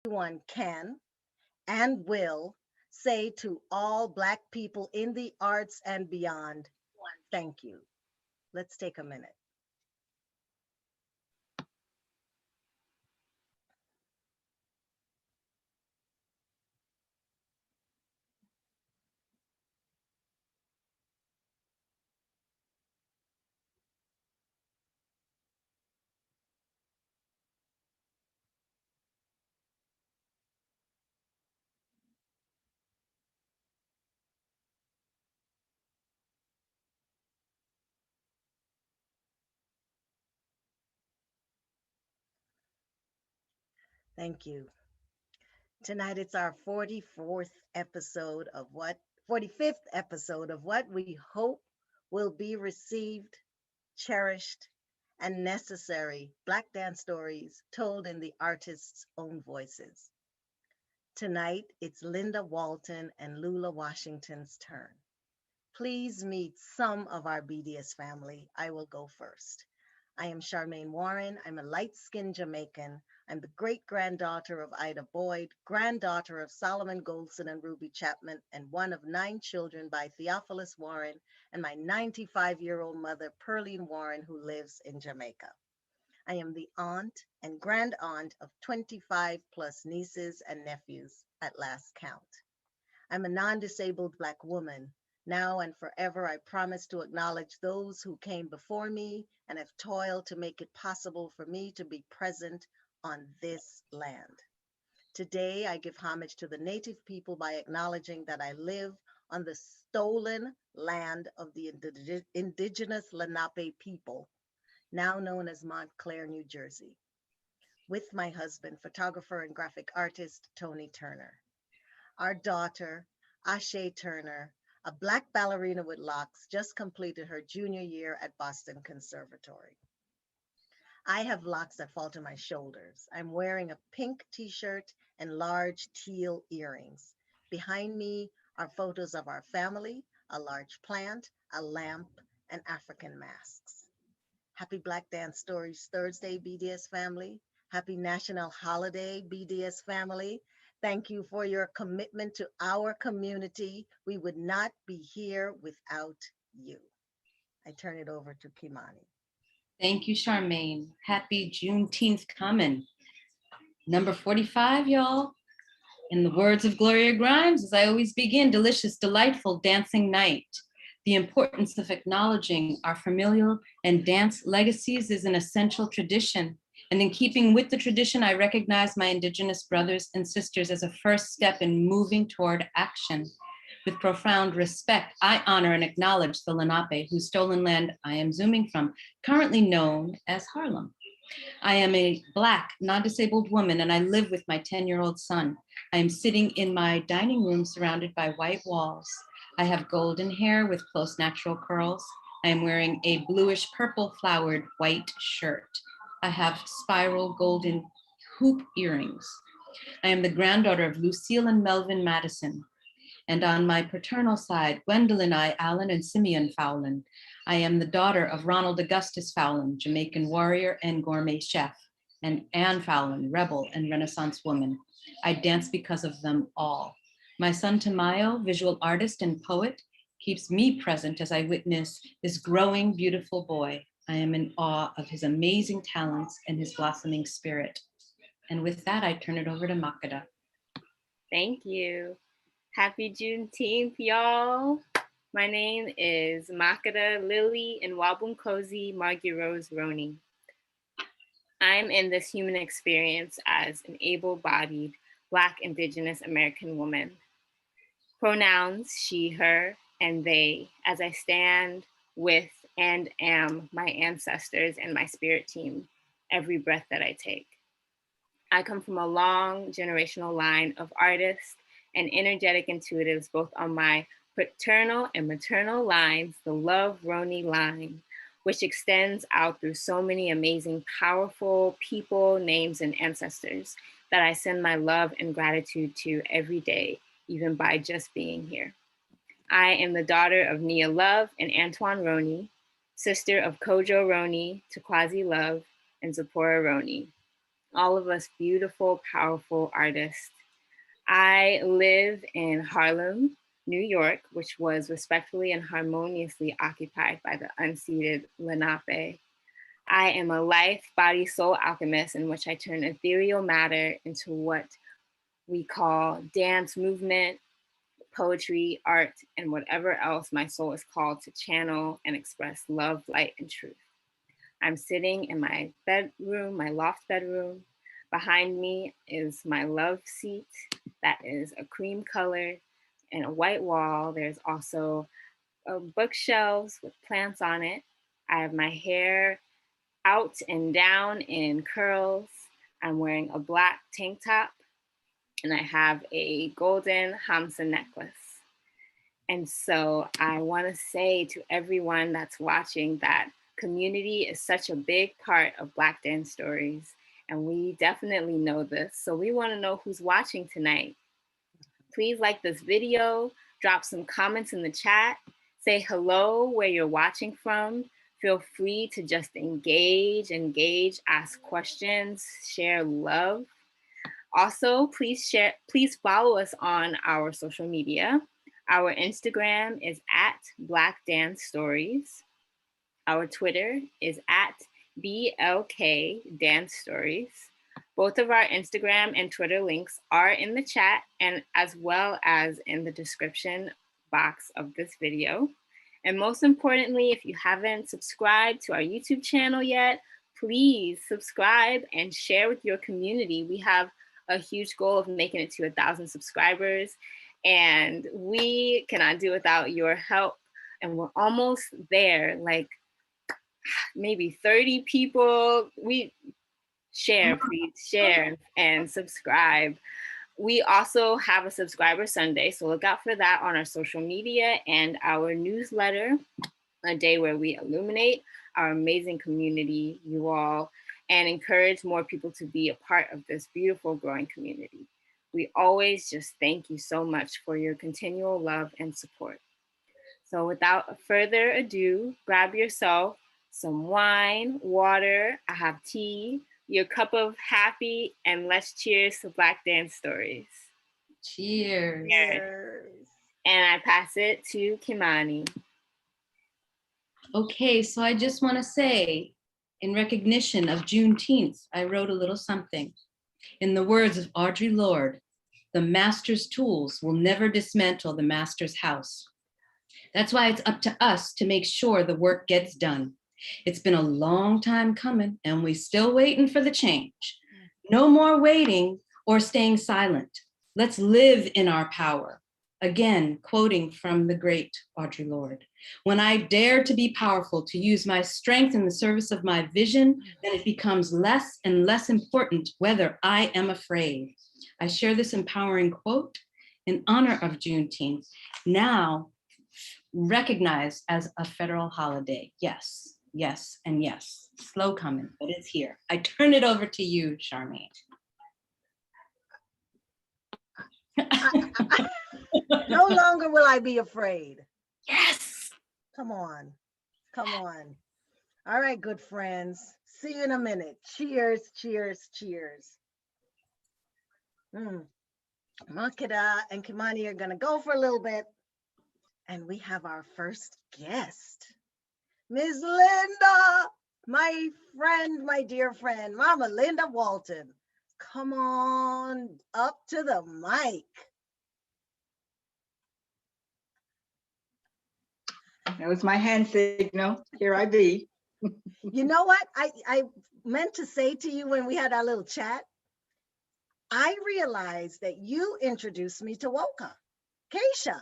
One can and will say to all Black people in the arts and beyond, thank you. Let's take a minute. Thank you. Tonight it's our 45th episode of what we hope will be received, cherished, and necessary Black dance stories told in the artist's own voices. Tonight it's Linda Walton and Lula Washington's turn. Please meet some of our BDS family. I will go first. I am Charmaine Warren. I'm a light-skinned Jamaican. I'm the great-granddaughter of Ida Boyd, granddaughter of Solomon Goldson and Ruby Chapman, and one of 9 children by Theophilus Warren and my 95-year-old mother, Pearline Warren, who lives in Jamaica. I am the aunt and grand aunt of 25 plus nieces and nephews at last count. I'm a non-disabled Black woman. Now and forever, I promise to acknowledge those who came before me and have toiled to make it possible for me to be present on this land. Today, I give homage to the Native people by acknowledging that I live on the stolen land of the indigenous Lenape people, now known as Montclair, New Jersey, with my husband, photographer and graphic artist, Tony Turner. Our daughter, Ashe Turner, a Black ballerina with locks, just completed her junior year at Boston Conservatory. I have locks that fall to my shoulders. I'm wearing a pink t-shirt and large teal earrings. Behind me are photos of our family, a large plant, a lamp, and African masks. Happy Black Dance Stories Thursday, BDS family. Happy National Holiday, BDS family. Thank you for your commitment to our community. We would not be here without you. I turn it over to Kimani. Thank you, Charmaine. Happy Juneteenth coming. Number 45, y'all. In the words of Gloria Grimes, as I always begin, delicious, delightful dancing night. The importance of acknowledging our familial and dance legacies is an essential tradition. And in keeping with the tradition, I recognize my Indigenous brothers and sisters as a first step in moving toward action. With profound respect, I honor and acknowledge the Lenape, whose stolen land I am zooming from, currently known as Harlem. I am a Black, non-disabled woman, and I live with my 10-year-old son. I am sitting in my dining room surrounded by white walls. I have golden hair with close natural curls. I am wearing a bluish purple flowered white shirt. I have spiral golden hoop earrings. I am the granddaughter of Lucille and Melvin Madison. And on my paternal side, Gwendolyn I. Allen and Simeon Fowlin. I am the daughter of Ronald Augustus Fowlin, Jamaican warrior and gourmet chef, and Anne Fowlin, rebel and Renaissance woman. I dance because of them all. My son Tamayo, visual artist and poet, keeps me present as I witness this growing, beautiful boy. I am in awe of his amazing talents and his blossoming spirit. And with that, I turn it over to Makeda. Thank you. Happy Juneteenth, y'all. My name is Makeda Lily and Wabunkosi Margie Rose Roney. I'm in this human experience as an able-bodied Black Indigenous American woman. Pronouns she, her, and they, as I stand with and am my ancestors and my spirit team every breath that I take. I come from a long generational line of artists and energetic intuitives, both on my paternal and maternal lines, the Love Roney line, which extends out through so many amazing, powerful people, names, and ancestors that I send my love and gratitude to every day, even by just being here. I am the daughter of Nia Love and Antoine Roney, sister of Kojo Roney, Tukwazi Love, and Zipporah Roney. all of us beautiful, powerful artists. I live in Harlem, New York, which was respectfully and harmoniously occupied by the unceded Lenape. I am a life, body, soul alchemist in which I turn ethereal matter into what we call dance, movement, poetry, art, and whatever else my soul is called to channel and express love, light, and truth. I'm sitting in my bedroom, my loft bedroom. Behind me is my love seat that is a cream color and a white wall. There's also bookshelves with plants on it. I have my hair out and down in curls. I'm wearing a black tank top and I have a golden Hamsa necklace. And so I want to say to everyone that's watching that community is such a big part of Black Dance Stories. And we definitely know this. So we want to know who's watching tonight. Please like this video, drop some comments in the chat, say hello where you're watching from. Feel free to just engage, ask questions, share love. Also, please follow us on our social media. Our Instagram is at Black Dance Stories. Our Twitter is at BLK Dance Stories. Both of our Instagram and Twitter links are in the chat and as well as in the description box of this video. And most importantly, if you haven't subscribed to our YouTube channel yet, please subscribe and share with your community. We have a huge goal of making it to 1,000 subscribers, and we cannot do without your help. And we're almost there, like maybe 30 people. We share, please share and subscribe. We also have a subscriber Sunday, so look out for that on our social media and our newsletter, a day where we illuminate our amazing community, you all, and encourage more people to be a part of this beautiful growing community. We always just thank you so much for your continual love and support. So without further ado, grab yourself some wine, water, I have tea, your cup of happy, and let's cheers to Black Dance Stories. Cheers. Cheers. And I pass it to Kimani. Okay, so I just want to say, in recognition of Juneteenth, I wrote a little something. In the words of Audre Lorde, the master's tools will never dismantle the master's house. That's why it's up to us to make sure the work gets done. It's been a long time coming, and we're still waiting for the change. No more waiting or staying silent. Let's live in our power. Again, quoting from the great Audre Lorde. When I dare to be powerful, to use my strength in the service of my vision, then it becomes less and less important whether I am afraid. I share this empowering quote in honor of Juneteenth, now recognized as a federal holiday. Yes, yes, and yes. Slow coming, but it's here. I turn it over to you, Charmaine. No longer will I be afraid. Yes. Come on. Come on. All right, good friends. See you in a minute. Cheers, cheers, cheers. Makeda and Kimani are going to go for a little bit. And we have our first guest, Ms. Linda, my friend, my dear friend, Mama Linda Walton. Come on up to the mic. That was my hand signal. Here I be. You know what? I meant to say to you when we had our little chat, I realized that you introduced me to Woka, Keisha.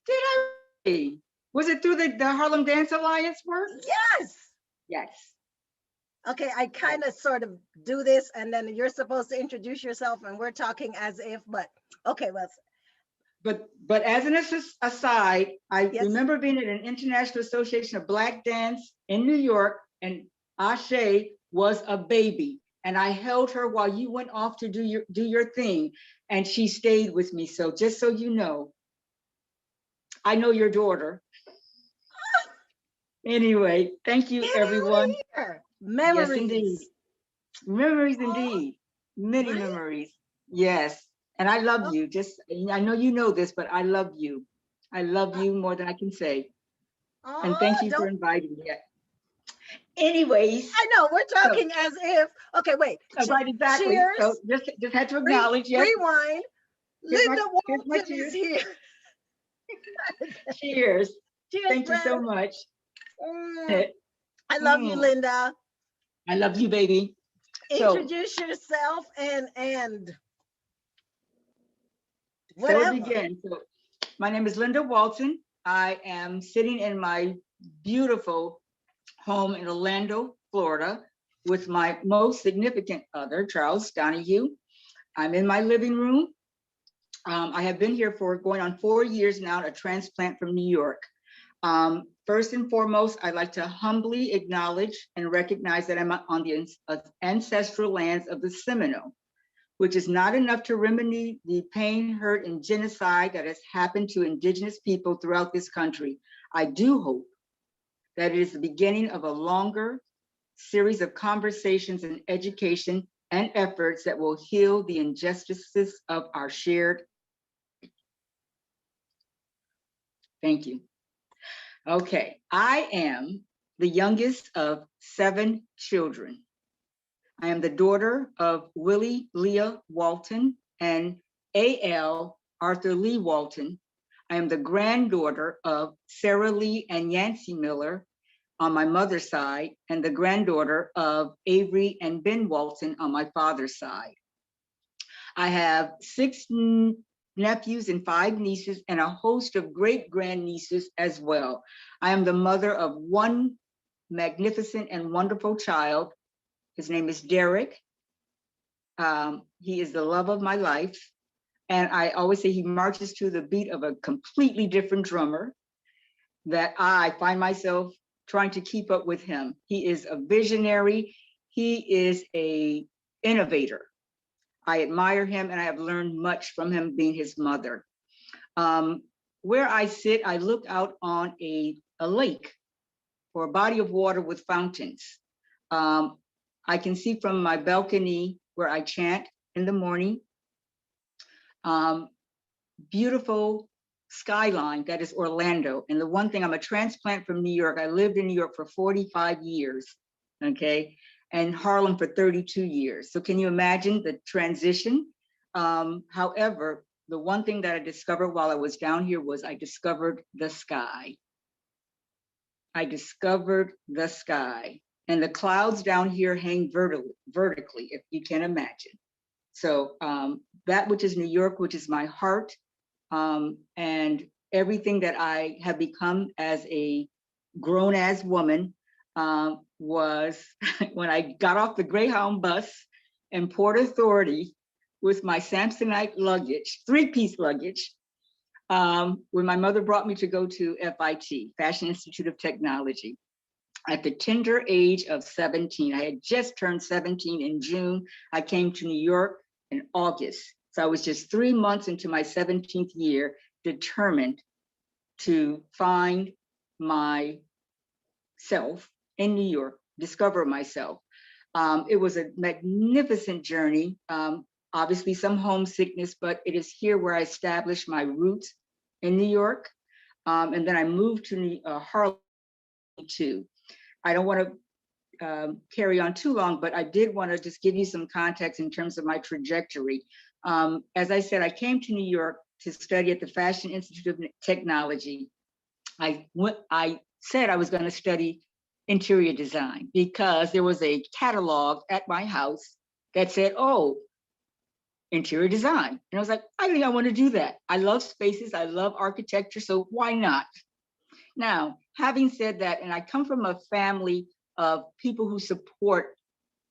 Did I really? Was it through the Harlem Dance Alliance work? Yes. Yes. Okay, I kind of sort of do this, and then you're supposed to introduce yourself, and we're talking as if, but okay, well. But as an aside, I Yes. remember being at an International Association of Black Dance in New York, and Ashe was a baby, and I held her while you went off to do your thing, and she stayed with me. So just so you know, I know your daughter. Anyway, thank you, everyone. Memories. Yes, indeed. Memories Oh, indeed. Many really? memories. Yes. And I love Oh, you. Just, I know you know this, but I love you. I love you more than I can say. And thank you for don't. inviting me. Anyways, I know we're so talking as if. Okay, wait. right, exactly. So Cheers. just had to acknowledge, yes, Rewind. here's Linda here's my Walton is cheers. here. Cheers. Cheers, Thank you so friend. much. Mm, I love you, Mm, Linda. I love you, baby. So Introduce yourself and so it whatever. begins. So my name is Linda Walton. I am sitting in my beautiful home in Orlando, Florida, with my most significant other, Charles Donahue. I'm in my living room. I have been here for going on 4 years now, a transplant from New York. First and foremost, I'd like to humbly acknowledge and recognize that I'm on the ancestral lands of the Seminole, which is not enough to remedy the pain, hurt, and genocide that has happened to indigenous people throughout this country. I do hope that it is the beginning of a longer series of conversations and education and efforts that will heal the injustices of our shared. Thank you. Okay, I am the youngest of 7 children. I am the daughter of Willie Leah Walton and A.L. Arthur Lee Walton. I am the granddaughter of Sarah Lee and Yancey Miller on my mother's side, and the granddaughter of Avery and Ben Walton on my father's side. I have 6 nephews and 5 nieces and a host of great grandnieces as well. I am the mother of one magnificent and wonderful child. His name is Derek. He is the love of my life. And I always say he marches to the beat of a completely different drummer that I find myself trying to keep up with him. He is a visionary. He is a innovator. I admire him and I have learned much from him being his mother. Where I sit, I look out on a lake or a body of water with fountains. I can see from my balcony where I chant in the morning, beautiful skyline that is Orlando. And the one thing, I'm a transplant from New York. I lived in New York for 45 years, okay? And Harlem for 32 years. So can you imagine the transition? However, the one thing that I discovered while I was down here was I discovered the sky. I discovered the sky. And the clouds down here hang vertically, if you can imagine. So that which is New York, which is my heart, and everything that I have become as a grown-ass woman was when I got off the Greyhound bus in Port Authority with my Samsonite luggage, 3-piece luggage, when my mother brought me to go to FIT, Fashion Institute of Technology. At the tender age of 17, I had just turned 17 in June. I came to New York in August. So I was just 3 months into my 17th year, determined to find myself in New York, discover myself. It was a magnificent journey. Obviously some homesickness, but it is here where I established my roots in New York. And then I moved to Harlem too. I don't want to carry on too long, but I did want to just give you some context in terms of my trajectory. As I said, I came to New York to study at the Fashion Institute of Technology. I said I was going to study interior design because there was a catalog at my house that said, oh, interior design. And I was like, I think I want to do that. I love spaces. I love architecture. So why not? Now, having said that, and I come from a family of people who support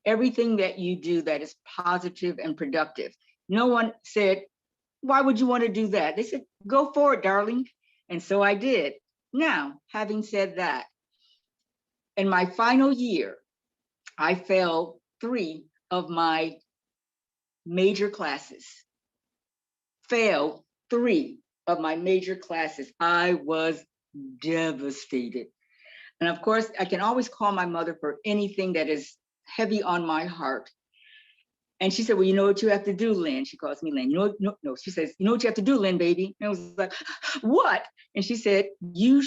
everything that you do that is positive and productive. No one said, why would you want to do that? They said, go for it, darling. And so I did. Now, having said that, in my final year, I failed 3 of my major classes. Failed 3 of my major classes. I was devastated. And of course, I can always call my mother for anything that is heavy on my heart. And she said, well, you know what you have to do, Lynn? She calls me Lynn. You know, no. She says, you know what you have to do, Lynn, baby? And I was like, what? And she said, you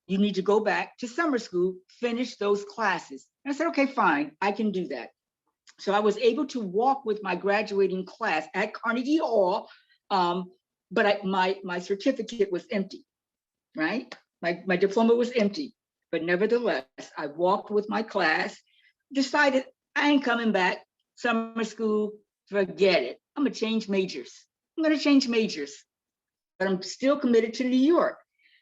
need to go back to summer school, finish those classes. And I said, okay, fine, I can do that. So I was able to walk with my graduating class at Carnegie Hall, but my certificate was empty, right? My diploma was empty, but nevertheless, I walked with my class, decided I ain't coming back. Summer school, forget it. I'm gonna change majors. But I'm still committed to New York.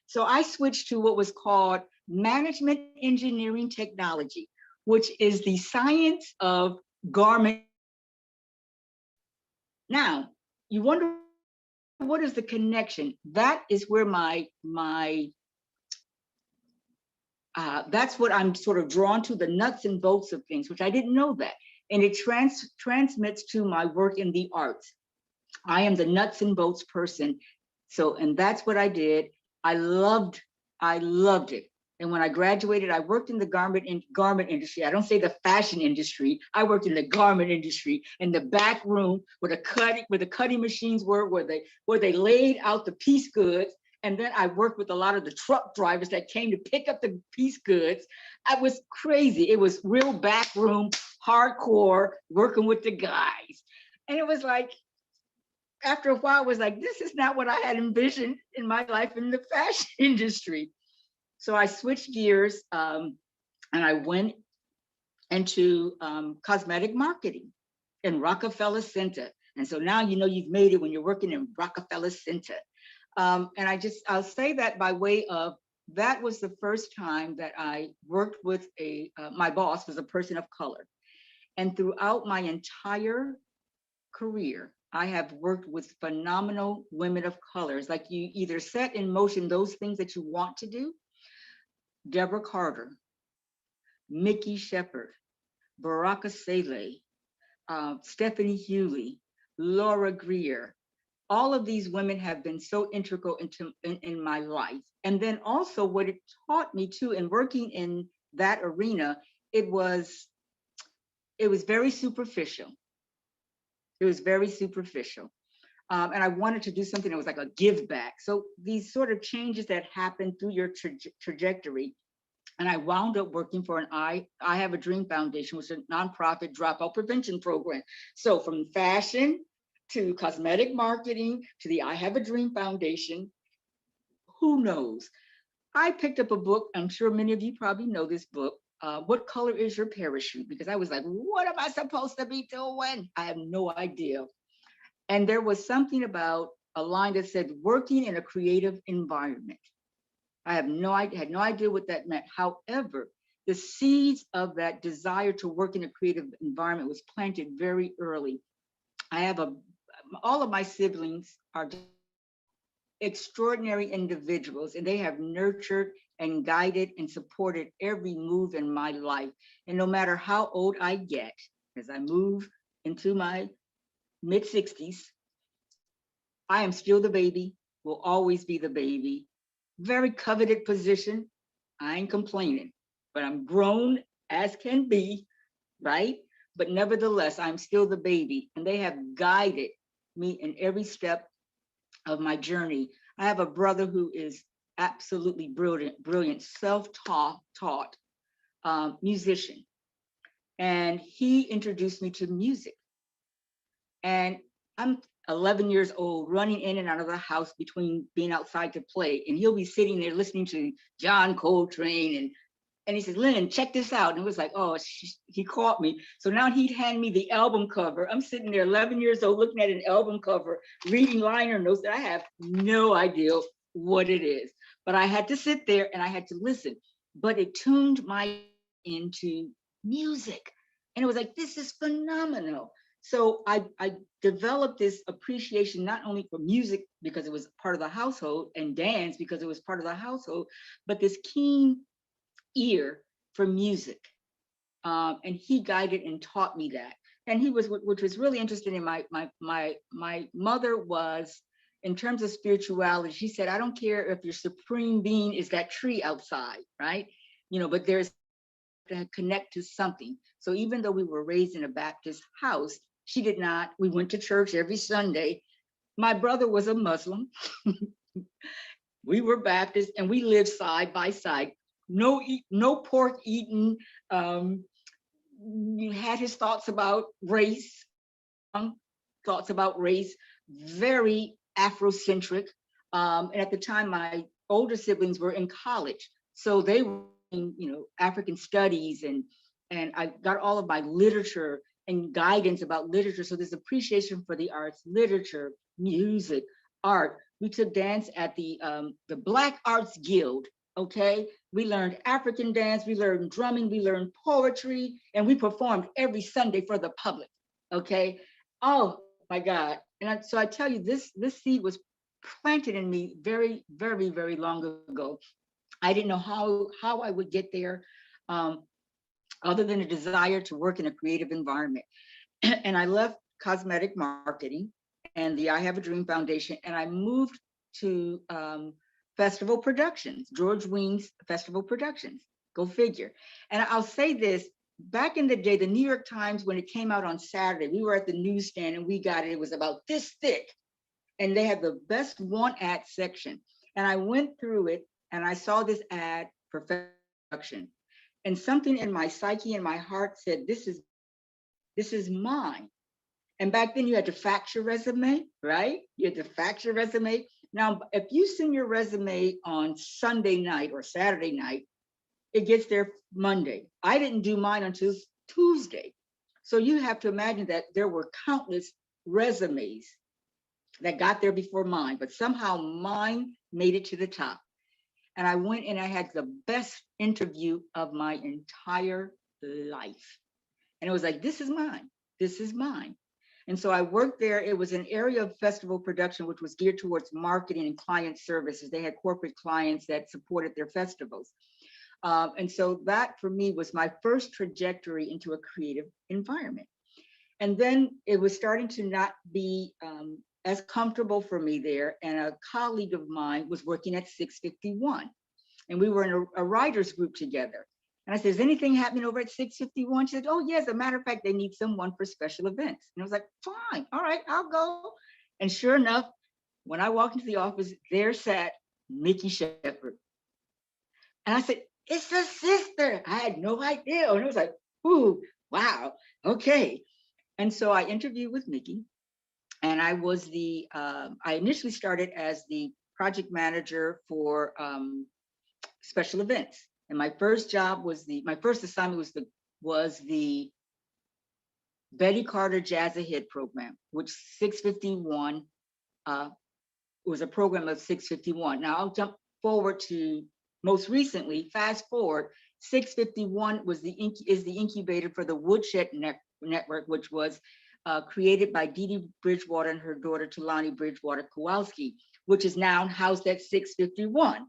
So I switched to what was called Management Engineering Technology, which is the science of garment. Now, you wonder, what is the connection? That is where that's what I'm sort of drawn to, the nuts and bolts of things, which I didn't know that. And it transmits to my work in the arts. I am the nuts and bolts person. So, and that's what I did. I loved it. And when I graduated, I worked in the garment industry. I don't say the fashion industry. I worked in the garment industry, in the back room where the cutting machines were, where they laid out the piece goods. And then I worked with a lot of the truck drivers that came to pick up the piece goods. I was crazy. It was real back room, hardcore, working with the guys. And it was like, after a while, I was like, this is not what I had envisioned in my life in the fashion industry. So I switched gears and I went into cosmetic marketing in Rockefeller Center. And so now you know you've made it when you're working in Rockefeller Center. And I'll say that by way of, that was the first time that I worked with my boss was a person of color. And throughout my entire career, I have worked with phenomenal women of colors. Like, you either set in motion those things that you want to do. Deborah Carter, Mickey Shepard, Baraka Saleh, Stephanie Hewley, Laura Greer. All of these women have been so integral in my life. And then also what it taught me too, in working in that arena, it was very superficial. It was very superficial. And I wanted to do something that was like a give back. So these sort of changes that happen through your trajectory. And I wound up working for I Have a Dream Foundation, which is a nonprofit dropout prevention program. So from fashion to cosmetic marketing to the I Have a Dream Foundation, who knows? I picked up a book. I'm sure many of you probably know this book. What Color Is Your Parachute? Because I was like, what am I supposed to be doing? I have no idea. And there was something about a line that said, working in a creative environment. I had no idea what that meant. However, the seeds of that desire to work in a creative environment was planted very early. All of my siblings are extraordinary individuals, and they have nurtured and guided and supported every move in my life. And no matter how old I get, as I move into my mid-60s, I am still the baby, will always be the baby. Very coveted position. I ain't complaining, but I'm grown as can be, right? But nevertheless, I'm still the baby, and they have guided me in every step of my journey. I have a brother who is absolutely brilliant, self-taught musician. And he introduced me to music. And I'm 11 years old, running in and out of the house between being outside to play. And he'll be sitting there listening to John Coltrane. And he says, Lynn, check this out. And it was like, oh, he caught me. So now he'd hand me the album cover. I'm sitting there 11 years old, looking at an album cover, reading liner notes that I have no idea what it is. But I had to sit there and I had to listen. But it tuned my into music. And it was like, this is phenomenal. So I developed this appreciation, not only for music because it was part of the household, and dance because it was part of the household, but this keen ear for music. And he guided and taught me that. And he was, which was really interesting. In my mother was, in terms of spirituality, she said, I don't care if your supreme being is that tree outside, right? But there's to connect to something. So even though we were raised in a Baptist house, she did not. We went to church every Sunday. My brother was a Muslim. We were Baptist, and we lived side by side. No pork eaten. He had his thoughts about race, thoughts about race, very Afrocentric. And at the time, my older siblings were in college, so they were in, African studies, and I got all of my literature and guidance about literature. So there's appreciation for the arts, literature, music, art. We took dance at the Black Arts Guild. Okay, we learned African dance, we learned drumming, we learned poetry, and we performed every Sunday for the public. Okay, oh my God! And so I tell you, this seed was planted in me very, very, very long ago. I didn't know how I would get there, other than a desire to work in a creative environment. And I left cosmetic marketing and the I Have a Dream Foundation, and I moved to Festival Productions, George Weins Festival Productions. Go figure. And I'll say this, back in the day, the New York Times, when it came out on Saturday, we were at the newsstand and we got it. It was about this thick. And they had the best want ad section. And I went through it and I saw this ad for production. And something in my psyche and my heart said, this is mine. And back then you had to fax your resume, right? You had to fax your resume. Now, if you send your resume on Sunday night or Saturday night, it gets there Monday. I didn't do mine until Tuesday. So you have to imagine that there were countless resumes that got there before mine, but somehow mine made it to the top. And I went and I had the best interview of my entire life. And it was like, this is mine. This is mine. And so I worked there. It was an area of festival production, which was geared towards marketing and client services. They had corporate clients that supported their festivals. And so that for me was my first trajectory into a creative environment. And then it was starting to not be as comfortable for me there. And a colleague of mine was working at 651. And we were in a writers group together. And I said, is anything happening over at 651? She said, oh, yes, as a matter of fact, they need someone for special events. And I was like, fine, all right, I'll go. And sure enough, when I walked into the office, there sat Mickey Shepherd. And I said, it's a sister. I had no idea. And I was like, ooh, wow, okay. And so I interviewed with Mickey. And I was I initially started as the project manager for special events. And my first job was my first assignment was the Betty Carter Jazz Ahead program, which 651 was a program of 651. Now I'll jump forward to most recently, fast forward, 651 is the incubator for the Woodshed Network, which was created by Dee Dee Bridgewater and her daughter Tulani Bridgewater Kowalski, which is now housed at 651.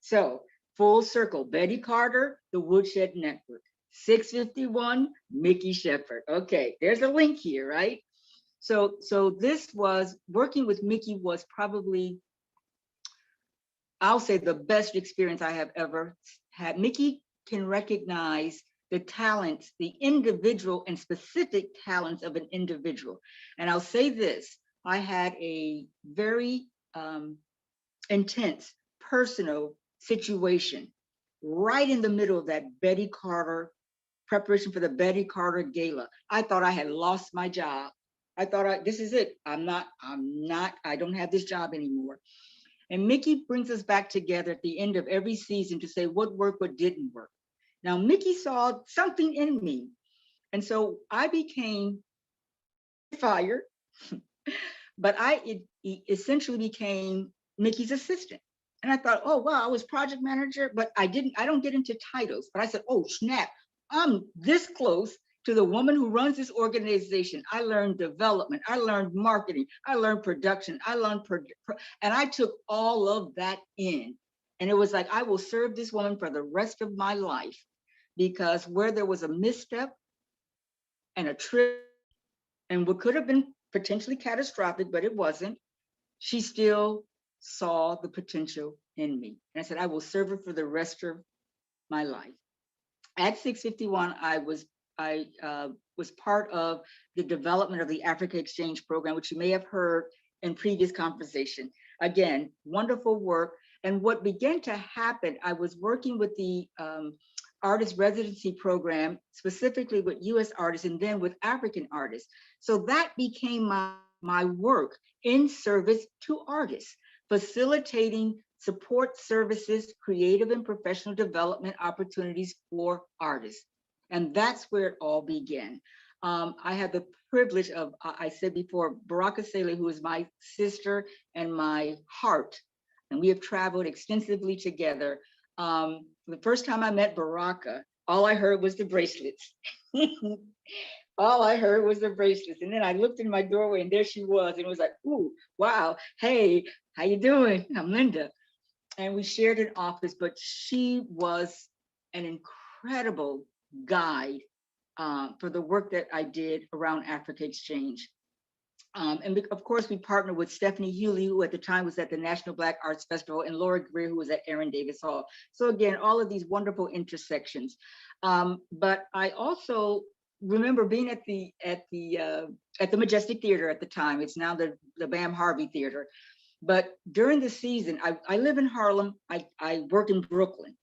So full circle, Betty Carter, the Woodshed Network, 651, Mickey Shepherd. Okay, there's a link here, right? So this was, working with Mickey was probably, I'll say, the best experience I have ever had. Mickey can recognize the talents, the individual and specific talents of an individual. And I'll say this, I had a very intense, personal situation right in the middle of that Betty Carter, preparation for the Betty Carter Gala. I thought I had lost my job. I thought, this is it. I don't have this job anymore. And Mickey brings us back together at the end of every season to say what worked, what didn't work. Now, Mickey saw something in me. And so I became fired, but I essentially became Mickey's assistant. And I thought, oh, wow, I was project manager, but I don't get into titles. But I said, oh, snap, I'm this close to the woman who runs this organization. I learned development, I learned marketing, I learned production, I learned, and I took all of that in. And it was like, I will serve this woman for the rest of my life, because where there was a misstep and a trip, and what could have been potentially catastrophic, but it wasn't, she still saw the potential in me. And I said, I will serve her for the rest of my life. At 651, I was part of the development of the Africa Exchange Program, which you may have heard in previous conversation. Again, wonderful work. And what began to happen, I was working with the artist residency program, specifically with US artists and then with African artists. So that became my work in service to artists, facilitating support services, creative and professional development opportunities for artists. And that's where it all began. I had the privilege of, I said before, Baraka Sele, who is my sister and my heart, and we have traveled extensively together. The first time I met Baraka, all I heard was the bracelets. All I heard was the bracelets. And then I looked in my doorway and there she was. And it was like, ooh, wow. Hey, how you doing? I'm Linda. And we shared an office, but she was an incredible guide for the work that I did around Africa Exchange. And of course, we partnered with Stephanie Hewley, who at the time was at the National Black Arts Festival, and Laura Greer, who was at Aaron Davis Hall. So again, all of these wonderful intersections. But I also remember being at the Majestic Theater at the time. It's now the Bam Harvey Theater. But during the season, I live in Harlem, I work in Brooklyn.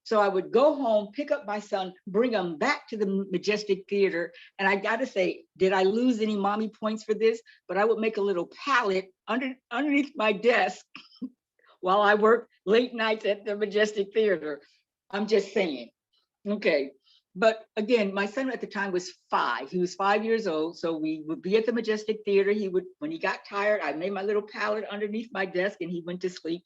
So I would go home, pick up my son, bring him back to the Majestic Theater. And I gotta say, did I lose any mommy points for this? But I would make a little pallet underneath my desk while I worked late nights at the Majestic Theater. I'm just saying, okay. But again, my son at the time was 5. He was 5 years old. So we would be at the Majestic Theater. He would, when he got tired, I made my little pallet underneath my desk and he went to sleep.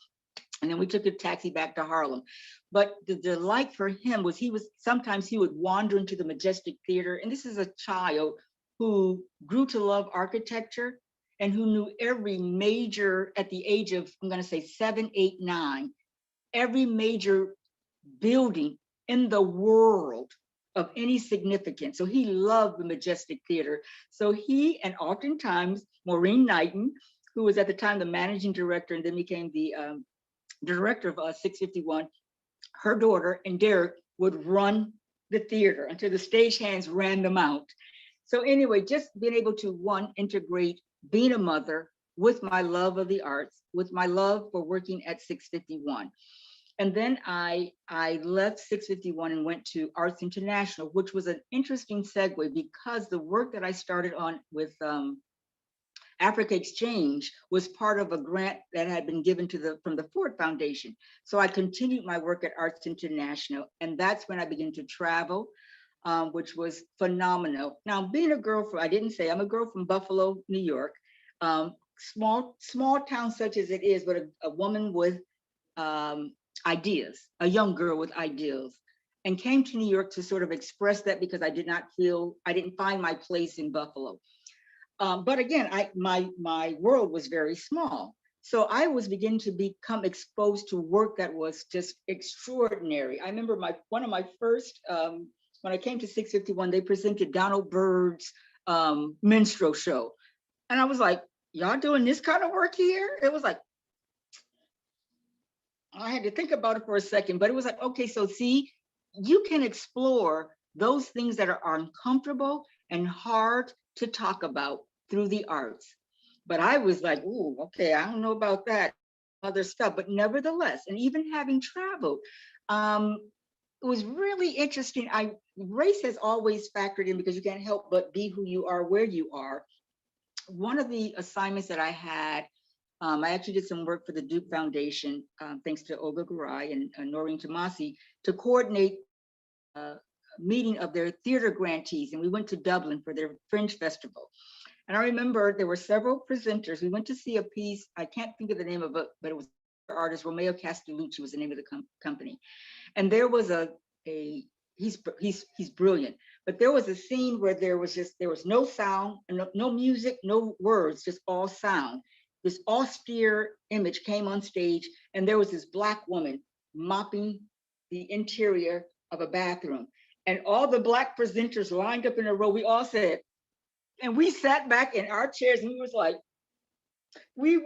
And then we took a taxi back to Harlem. But the delight for him was sometimes he would wander into the Majestic Theater. And this is a child who grew to love architecture and who knew every major, at the age of, I'm gonna say 7, 8, 9, every major building in the world of any significance. So he loved the Majestic Theater. So he, and oftentimes Maureen Knighton, who was at the time the managing director and then became the director of 651, her daughter and Derek would run the theater until the stagehands ran them out. So anyway, just being able to, one, integrate being a mother with my love of the arts, with my love for working at 651. And then I left 651 and went to Arts International, which was an interesting segue because the work that I started on with Africa Exchange was part of a grant that had been given from the Ford Foundation. So I continued my work at Arts International, and that's when I began to travel, which was phenomenal. Now, being a girl from, I didn't say, I'm a girl from Buffalo, New York, small town such as it is, but a woman with ideas, a young girl with ideals, and came to New York to sort of express that because I didn't find my place in Buffalo. But again, my world was very small. So I was beginning to become exposed to work that was just extraordinary. I remember one of my first, when I came to 651, they presented Donald Byrd's minstrel show. And I was like, y'all doing this kind of work here? It was like, I had to think about it for a second, but it was like, okay, so see, you can explore those things that are uncomfortable and hard to talk about through the arts. But I was like, ooh, okay, I don't know about that other stuff, but nevertheless, and even having traveled, it was really interesting. Race has always factored in because you can't help but be who you are, where you are. One of the assignments that I had, I actually did some work for the Duke Foundation, thanks to Olga Garay and Noreen Tomasi, to coordinate a meeting of their theater grantees. And we went to Dublin for their Fringe Festival. And I remember there were several presenters. We went to see a piece, I can't think of the name of it, but it was artist Romeo Castellucci was the name of the company. And there was he's brilliant, but there was a scene where there was no sound, no music, no words, just all sound. This austere image came on stage, and there was this Black woman mopping the interior of a bathroom. And all the Black presenters lined up in a row, we all said, and we sat back in our chairs and we was like, we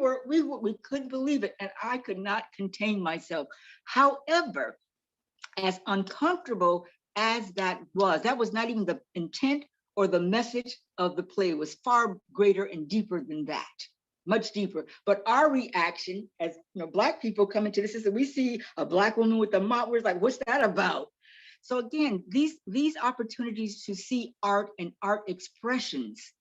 couldn't believe it. And I could not contain myself. However, as uncomfortable as that was. That was not even the intent or the message of the play. It was far greater and deeper than that, much deeper. But our reaction as Black people coming to this is that we see a Black woman with a mop, we're like, what's that about? So again, these opportunities to see art and art expressions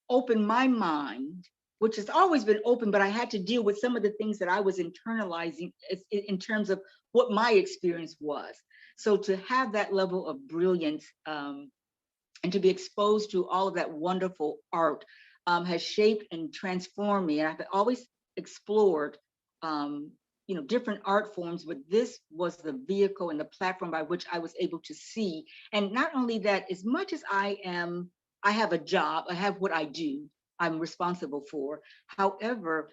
open my mind, which has always been open, but I had to deal with some of the things that I was internalizing in terms of what my experience was. So to have that level of brilliance and to be exposed to all of that wonderful art has shaped and transformed me. And I've always explored different art forms, but this was the vehicle and the platform by which I was able to see. And not only that, as much as I have a job, I have what I do, I'm responsible for. However,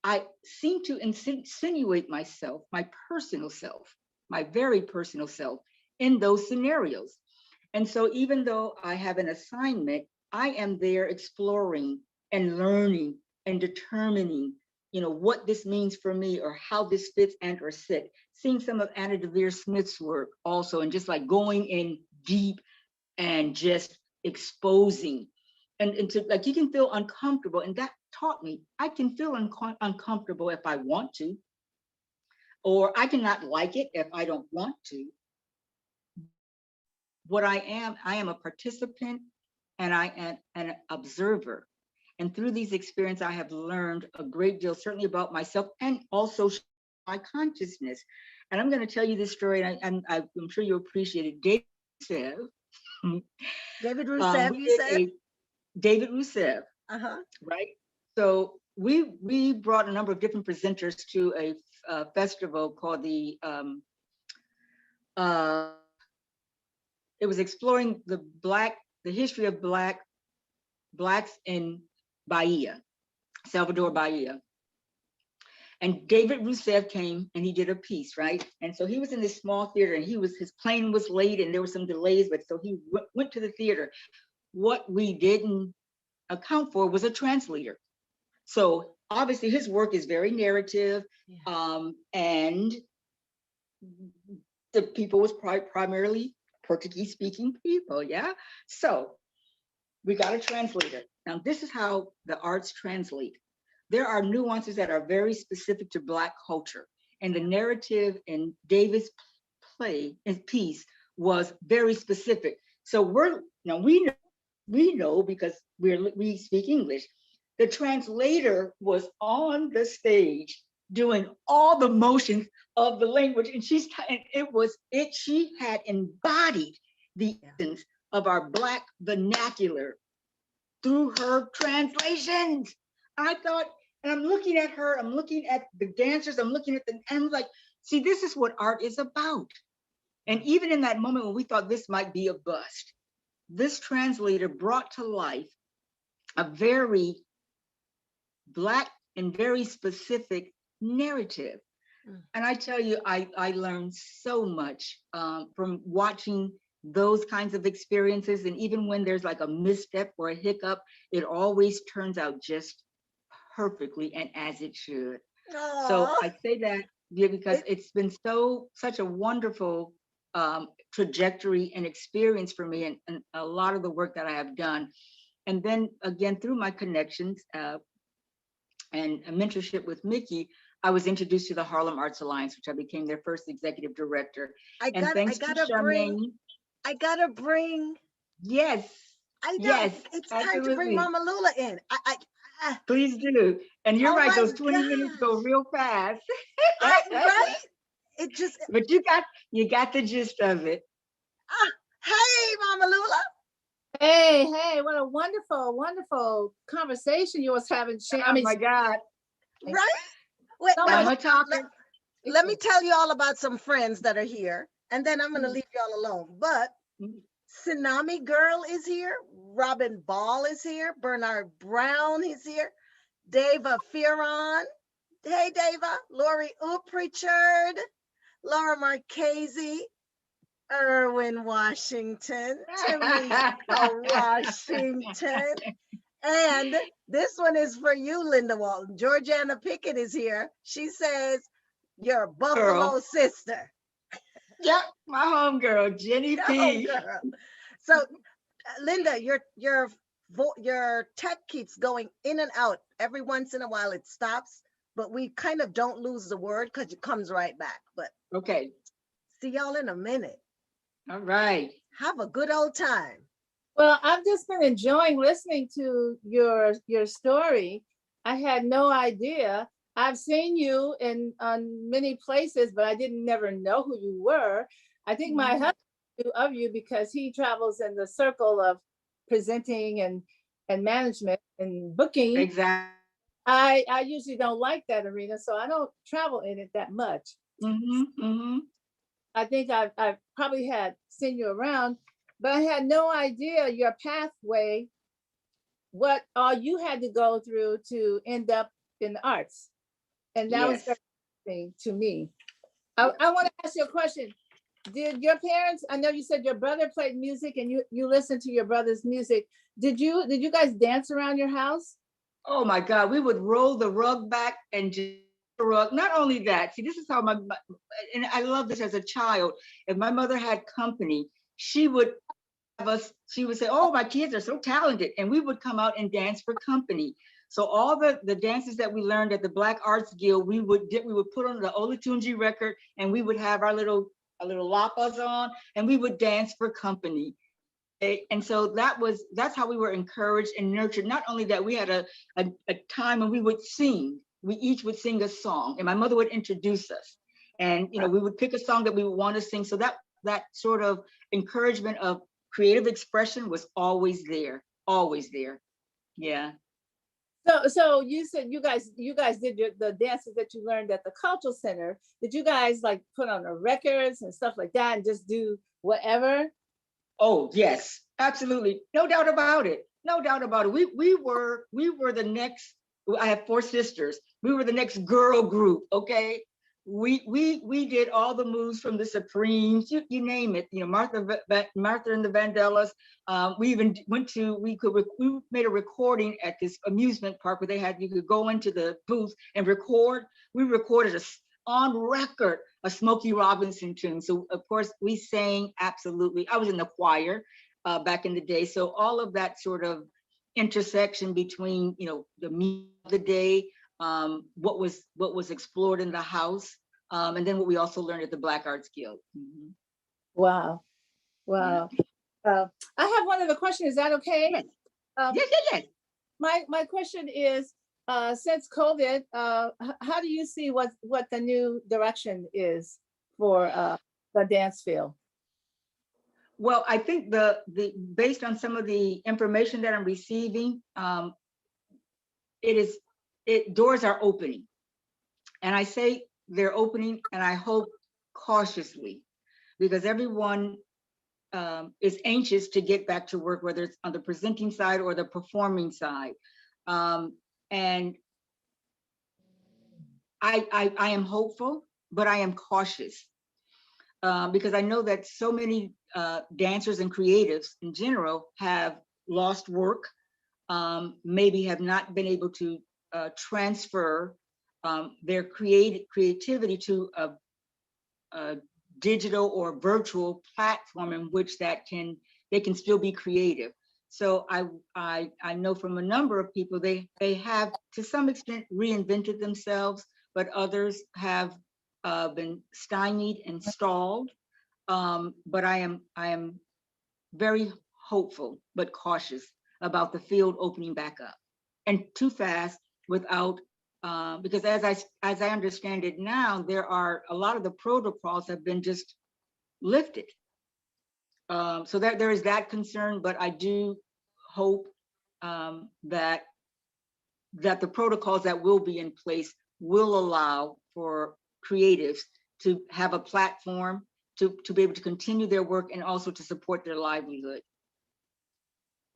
I seem to insinuate myself, my personal self, my very personal self in those scenarios. And so even though I have an assignment, I am there exploring and learning and determining, what this means for me or how this fits and or sit. Seeing some of Anna Devere Smith's work also, and just like going in deep and just exposing and to like, you can feel uncomfortable. And that taught me I can feel uncomfortable if I want to, or I cannot like it if I don't want to. What I am a participant and I am an observer. And through these experiences, I have learned a great deal, certainly about myself and also my consciousness. And I'm going to tell you this story, and I'm sure you'll appreciate it. David Rousseff. David Rousseff, you said? David Rousseff, Uh-huh. right? So we brought a number of different presenters to a festival called the it was exploring the history of Blacks in Bahia, Salvador Bahia. And David Rousseff came and he did a piece, right? And so he was in this small theater and his plane was late and there were some delays, but so he went to the theater. What we didn't account for was a translator. So obviously his work is very narrative, and the people was primarily Portuguese speaking people, yeah? So we got a translator. Now this is how the arts translate. There are nuances that are very specific to Black culture. And the narrative in David's piece was very specific. So we know because we speak English. The translator was on the stage doing all the motions of the language, and she had embodied the essence of our Black vernacular through her translations. I thought, and I'm looking at her, I'm looking at the dancers, I'm looking at and I'm like, see, this is what art is about. And even in that moment when we thought this might be a bust, this translator brought to life a very Black and very specific narrative. And I tell you, I learned so much from watching those kinds of experiences. And even when there's like a misstep or a hiccup, it always turns out just perfectly and as it should. Aww. So I say that because it's been such a wonderful trajectory and experience for me, and a lot of the work that I have done. And then again, through my connections and a mentorship with Mickey, I was introduced to the Harlem Arts Alliance, which I became their first executive director. I gotta bring. Yes. It's absolutely time to bring Mama Lula in. Please do. And you're right, those 20 minutes go real fast. Right? It just. But you got the gist of it. Hey, Mama Lula. Hey, what a wonderful conversation you was having. Oh my God. Right? Wait, let me tell you all about some friends that are here, and then I'm going to leave y'all alone. But Tsunami Girl is here. Robin Ball is here. Bernard Brown is here. Deva Fearon. Hey, Deva. Lori Pritchard. Laura Marchese. Erwin Washington. Tamika Washington. And this one is for you, Linda Walton. Georgiana Pickett is here. She says, "Your Buffalo sister." Yeah, my homegirl, Jenny Oh, P. girl. So, Linda, your tech keeps going in and out. Every once in a while, it stops, but we kind of don't lose the word because it comes right back. But Okay, see y'all in a minute. all right. Have a good old time. Well, I've just been enjoying listening to your story. I had no idea. I've seen you in on many places, but I didn't never know who you were. I think my Mhm. husband knew of you because he travels in the circle of presenting and management and booking. Exactly. I usually don't like that arena, so I don't travel in it that much. Mm-hmm, mm-hmm. I think I've probably had seen you around, but I had no idea your pathway, what all you had to go through to end up in the arts. And that was very Yes. interesting to me. I want to ask you a question. Did your parents, I know you said your brother played music and you listened to your brother's music. Did you guys dance around your house? Oh my God, we would roll the rug back and just the rug. Not only that, see, this is how and I love this as a child. If my mother had company, she would have us, she would say, oh, my kids are so talented. And we would come out and dance for company. So all the dances that we learned at the Black Arts Guild, we would put on the Olatunji record and we would have our little lapas on and we would dance for company. And so that's how we were encouraged and nurtured. Not only that, we had a time when we would sing. We each would sing a song, and my mother would introduce us. And we would pick a song that we would want to sing. So that sort of encouragement of creative expression was always there, always there. Yeah. So you said you guys did the dances that you learned at the cultural center. Did you guys like put on the records and stuff like that and just do whatever? Oh, yes, absolutely. No doubt about it. No doubt about it. We were the next, I have four sisters. We were the next girl group, okay? We did all the moves from the Supremes, you name it, Martha and the Vandellas. We even we made a recording at this amusement park where you could go into the booth and record. We recorded on record a Smokey Robinson tune. So of course we sang absolutely. I was in the choir back in the day. So all of that sort of intersection between the music of the day, what was explored in the house, and then what we also learned at the Black Arts Guild. Mhm. Wow. Yeah. Wow. I have one other question. Is that okay? Yes. Um, Yes. Yes. Yes. my question is, since COVID, how do you see what the new direction is for the dance field? Well, I think the based on some of the information that I'm receiving, doors are opening, and I say they're opening, and I hope cautiously, because everyone is anxious to get back to work, whether it's on the presenting side or the performing side, and I am hopeful, but I am cautious because I know that so many dancers and creatives in general have lost work, maybe have not been able to transfer their creativity to a digital or virtual platform in which they can still be creative. So I know from a number of people they have to some extent reinvented themselves, but others have been stymied and stalled. But I am very hopeful but cautious about the field opening back up, and too fast without because as I understand it now, there are a lot of the protocols have been just lifted. So there is that concern, but I do hope that the protocols that will be in place will allow for creatives to have a platform to be able to continue their work and also to support their livelihood.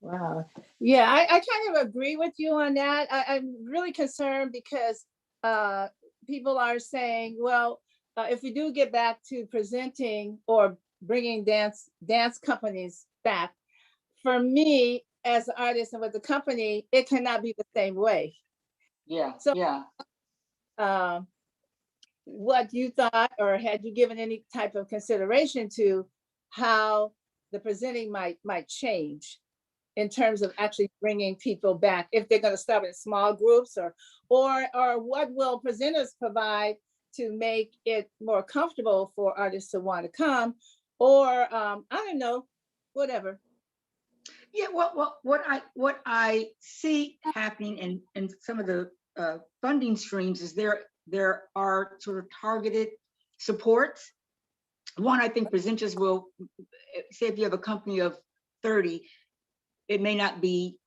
Wow. Yeah, I kind of agree with you on that. I'm really concerned because uh, people are saying, well, if we do get back to presenting or bringing dance companies back, for me as an artist and with the company, it cannot be the same way. Yeah, So yeah. um, what you thought, or had you given any type of consideration to how the presenting might change in terms of actually bringing people back, if they're going to start in small groups, or what will presenters provide to make it more comfortable for artists to want to come, or I don't know, whatever. Yeah, what I see happening in some of the funding streams is there are sort of targeted supports. One, I think presenters will say if you have a company of 30, it may not be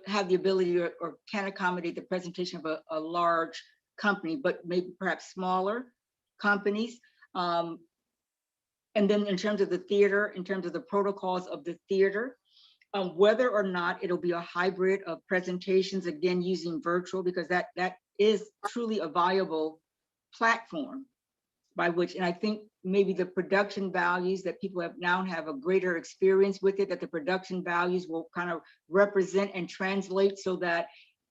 have the ability or can accommodate the presentation of a large company, but maybe perhaps smaller companies. And then in terms of the theater, in terms of the protocols of the theater, whether or not it'll be a hybrid of presentations, again, using virtual, because that is truly a viable platform by which, and I think maybe the production values that people have now have a greater experience with it, that the production values will kind of represent and translate so that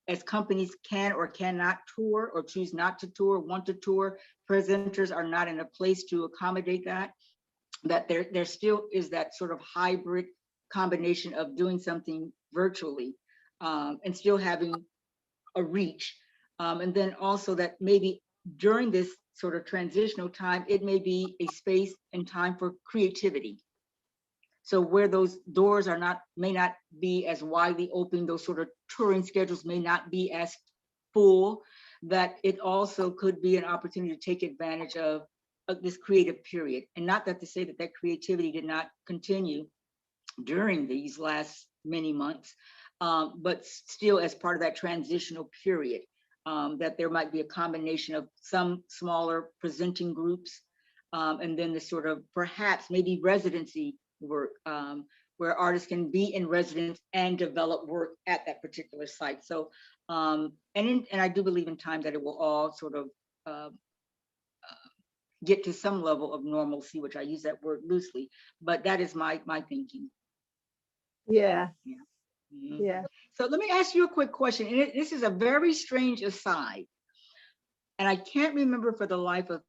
as companies can or cannot tour or choose not to tour, want to tour, presenters are not in a place to accommodate that there still is that sort of hybrid combination of doing something virtually and still having a reach. And then also that maybe during this sort of transitional time, it may be a space and time for creativity. So where those doors are may not be as widely open, those sort of touring schedules may not be as full, that it also could be an opportunity to take advantage of this creative period. And not that to say that that creativity did not continue during these last many months, but still as part of that transitional period, that there might be a combination of some smaller presenting groups, and then the sort of perhaps maybe residency work, where artists can be in residence and develop work at that particular site. So, and I do believe in time that it will all sort of get to some level of normalcy, which I use that word loosely, but that is my thinking. Yeah. Yeah. Mm-hmm. Yeah. So let me ask you a quick question. And this is a very strange aside, and I can't remember for the life of.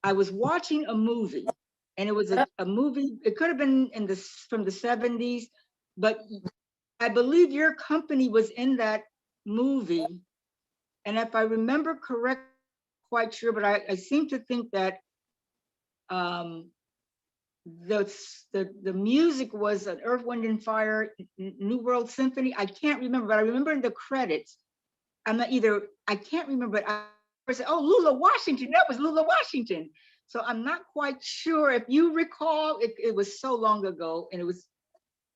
I was watching a movie, and it was a movie. It could have been from the 70s, but I believe your company was in that movie. And if I remember correctly, quite sure, but I seem to think that the music was an Earth, Wind and Fire New World Symphony. I can't remember, but I remember in the credits. I can't remember, but I said, oh, Lula Washington, that was Lula Washington. So I'm not quite sure if you recall, it was so long ago, and it was.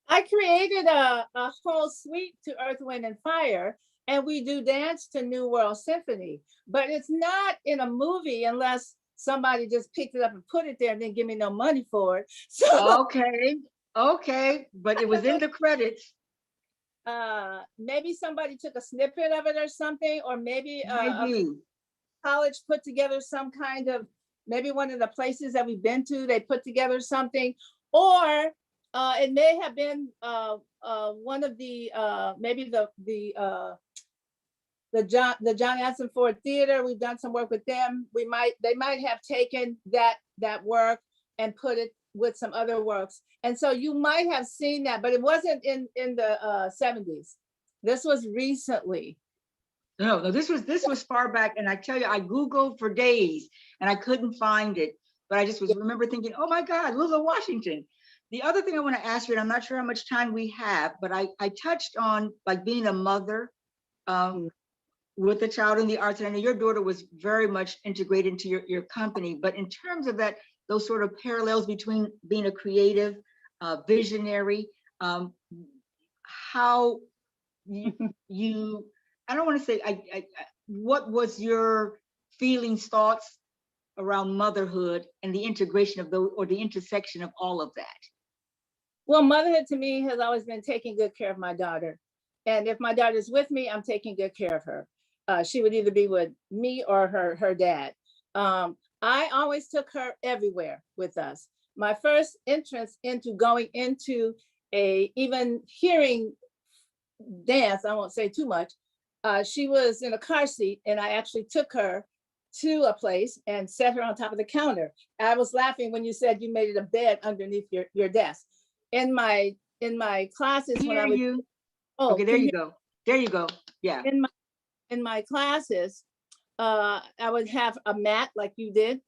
I created a whole suite to Earth, Wind and Fire, and we do dance to New World Symphony, but it's not in a movie unless somebody just picked it up and put it there and didn't give me no money for it. So okay, but it was in the credits. Maybe somebody took a snippet of it or something, or maybe college put together some kind of, maybe one of the places that we've been to, they put together something, or it may have been one of the maybe the John Aston Ford Theater. We've done some work with them. They might have taken that work and put it with some other works, and so you might have seen that, but it wasn't in the 70s. This was recently. No, this was far back, and I tell you, I Googled for days and I couldn't find it, but I just remember thinking, oh my God, Lula Washington. The other thing I want to ask you, and I'm not sure how much time we have, but I touched on like being a mother with a child in the arts, and I know your daughter was very much integrated into your company, but in terms of those sort of parallels between being a creative, visionary, how you I don't want to say, what was your feelings, thoughts around motherhood and the integration of those, or the intersection of all of that? Well, motherhood to me has always been taking good care of my daughter. And if my daughter's with me, I'm taking good care of her. She would either be with me or her dad. I always took her everywhere with us. My first entrance into going into even hearing dance, I won't say too much, she was in a car seat, and I actually took her to a place and set her on top of the counter. I was laughing when you said you made it a bed underneath your desk. In my classes when I Hear was you. oh Okay, there you go. There you go. Yeah. in my classes, I would have a mat like you did,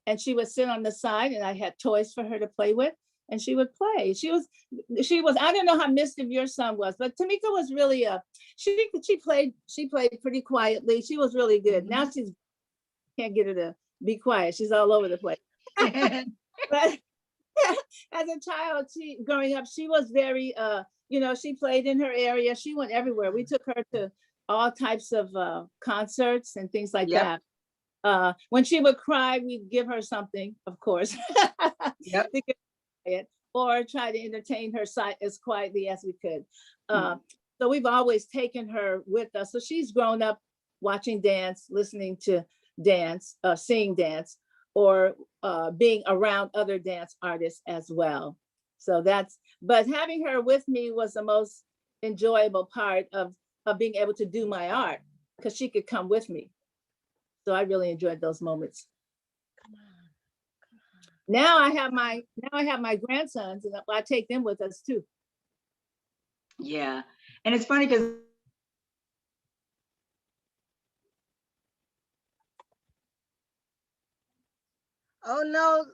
and she would sit on the side, and I had toys for her to play with, and she would play. She was. I don't know how mischievous your son was, but Tamika was really she played pretty quietly. She was really good. Now she's can't get her to be quiet. She's all over the place. But as a child, she growing up, she was very she played in her area. She went everywhere. We took her to all types of concerts and things like Yep. that. When she would cry, we'd give her something, of course, Yep. to get quiet, or try to entertain her as quietly as we could. So we've always taken her with us. So she's grown up watching dance, listening to dance, seeing dance, or being around other dance artists as well. So but having her with me was the most enjoyable part of being able to do my art, because she could come with me. So I really enjoyed those moments. Now I have my grandsons, and I take them with us too. Yeah. And it's funny because Oh no,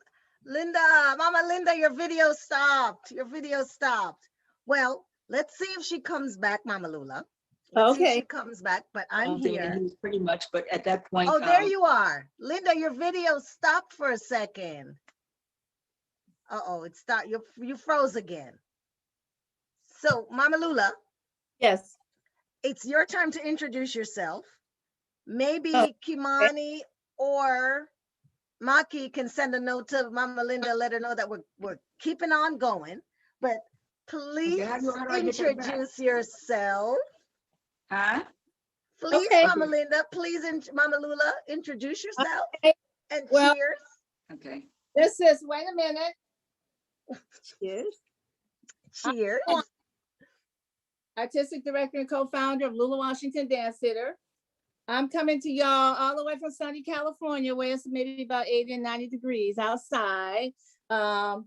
Linda, Mama Linda, your video stopped. Your video stopped. Well, let's see if she comes back, Mama Lula. Let's see if she Okay. comes back, but I'm and he here. was pretty much, but at that point, Oh, there you are. Linda, your video stopped for a second. Uh-oh, it stopped. You froze again. So, Mama Lula, Yes. it's your time to introduce yourself. Maybe Oh, okay. Kimani or Maki can send a note to Mama Linda, let her know that we're keeping on going. But please how do I get that back? introduce yourself. Huh? Please, Okay. Mama Linda, please, Mama Lula, introduce yourself Okay. and Well, cheers. Okay. this is, wait a minute. Cheers. Cheers. Artistic director and co-founder of Lula Washington Dance Theater. I'm coming to y'all all the way from sunny California, where it's maybe about 80 and 90 degrees outside. And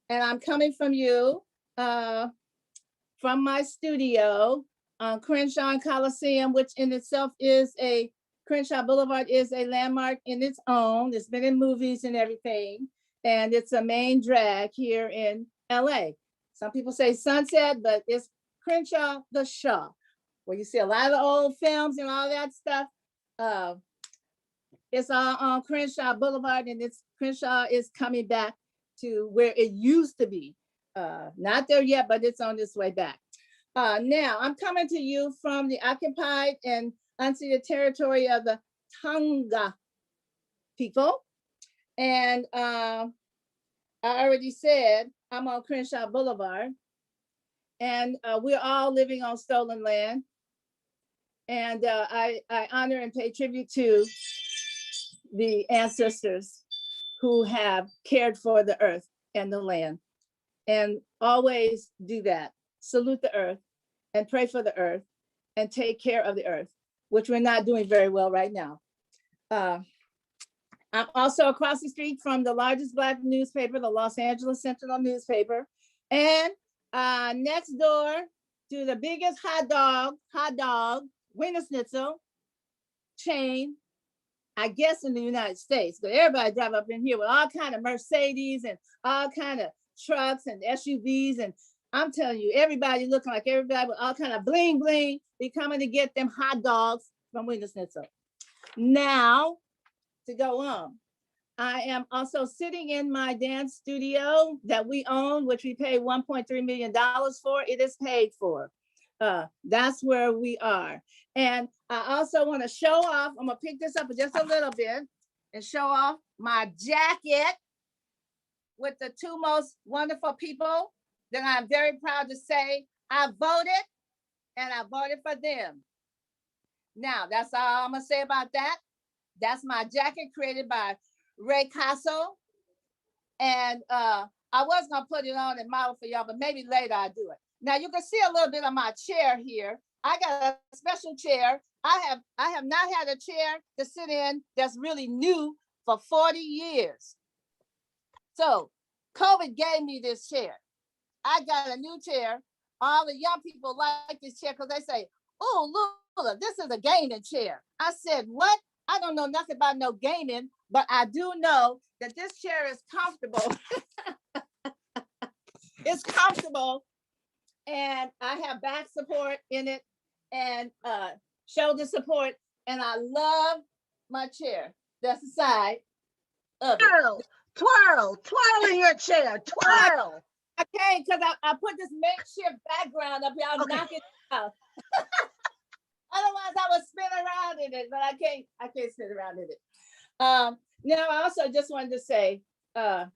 I'm coming from you, from my studio on Crenshaw and Coliseum, which in itself is Crenshaw Boulevard is a landmark in its own. It's been in movies and everything. And it's a main drag here in LA. Some people say Sunset, but it's Crenshaw the Shaw, where you see a lot of the old films and all that stuff. It's all on Crenshaw Boulevard, and Crenshaw is coming back to where it used to be. Not there yet, but it's on its way back. Now, I'm coming to you from the occupied and unceded territory of the Tonga people. And I already said I'm on Crenshaw Boulevard, and we're all living on stolen land. And I honor and pay tribute to the ancestors who have cared for the earth and the land, and always do that. Salute the earth and pray for the earth and take care of the earth, which we're not doing very well right now. I'm also across the street from the largest Black newspaper, the Los Angeles Sentinel newspaper, and next door to the biggest hot dog, Wiener Schnitzel chain, I guess in the United States, but everybody drive up in here with all kind of Mercedes and all kind of trucks and SUVs, and I'm telling you, everybody looking like everybody with all kind of bling bling, be coming to get them hot dogs from Wiener Schnitzel. Now, to go on, I am also sitting in my dance studio that we own, which we pay $1.3 million for. It is paid for. That's where we are. And I also want to show off, I'm gonna pick this up just a little bit and show off my jacket with the two most wonderful people that I'm very proud to say I voted, and I voted for them. Now, that's all I'm gonna say about that. That's my jacket created by Ray Casso. And I was gonna put it on and model for y'all, but maybe later I'll do it. Now you can see a little bit of my chair here. I got a special chair. I have not had a chair to sit in that's really new for 40 years. So COVID gave me this chair. I got a new chair. All the young people like this chair because they say, "Oh, Lula, this is a gaming chair." I said, "What? I don't know nothing about no gaming, but I do know that this chair is comfortable." It's comfortable, and I have back support in it and shoulder support, and I love my chair. That's the side of it. Twirl, twirl, twirl in your chair, twirl. I can't because I put this makeshift background up here. I'll Okay. knock it out. Otherwise, I would spin around in it, but I can't spin around in it. Now, I also just wanted to say, I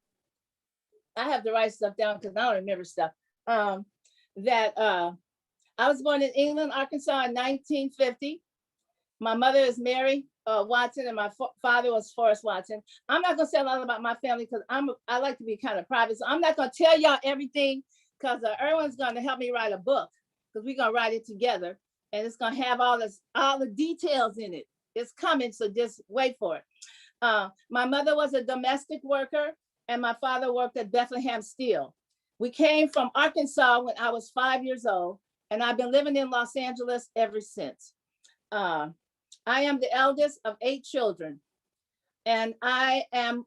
have to write stuff down because I don't remember stuff. That I was born in England, Arkansas in 1950. My mother is Mary Watson, and my father was Forrest Watson. I'm not gonna say a lot about my family because I like to be kind of private. So I'm not gonna tell y'all everything because Erwin's gonna help me write a book because we're gonna write it together, and it's gonna have all the details in it. It's coming, so just wait for it. My mother was a domestic worker, and my father worked at Bethlehem Steel. We came from Arkansas when I was 5 years old, and I've been living in Los Angeles ever since. I am the eldest of 8 children, and I am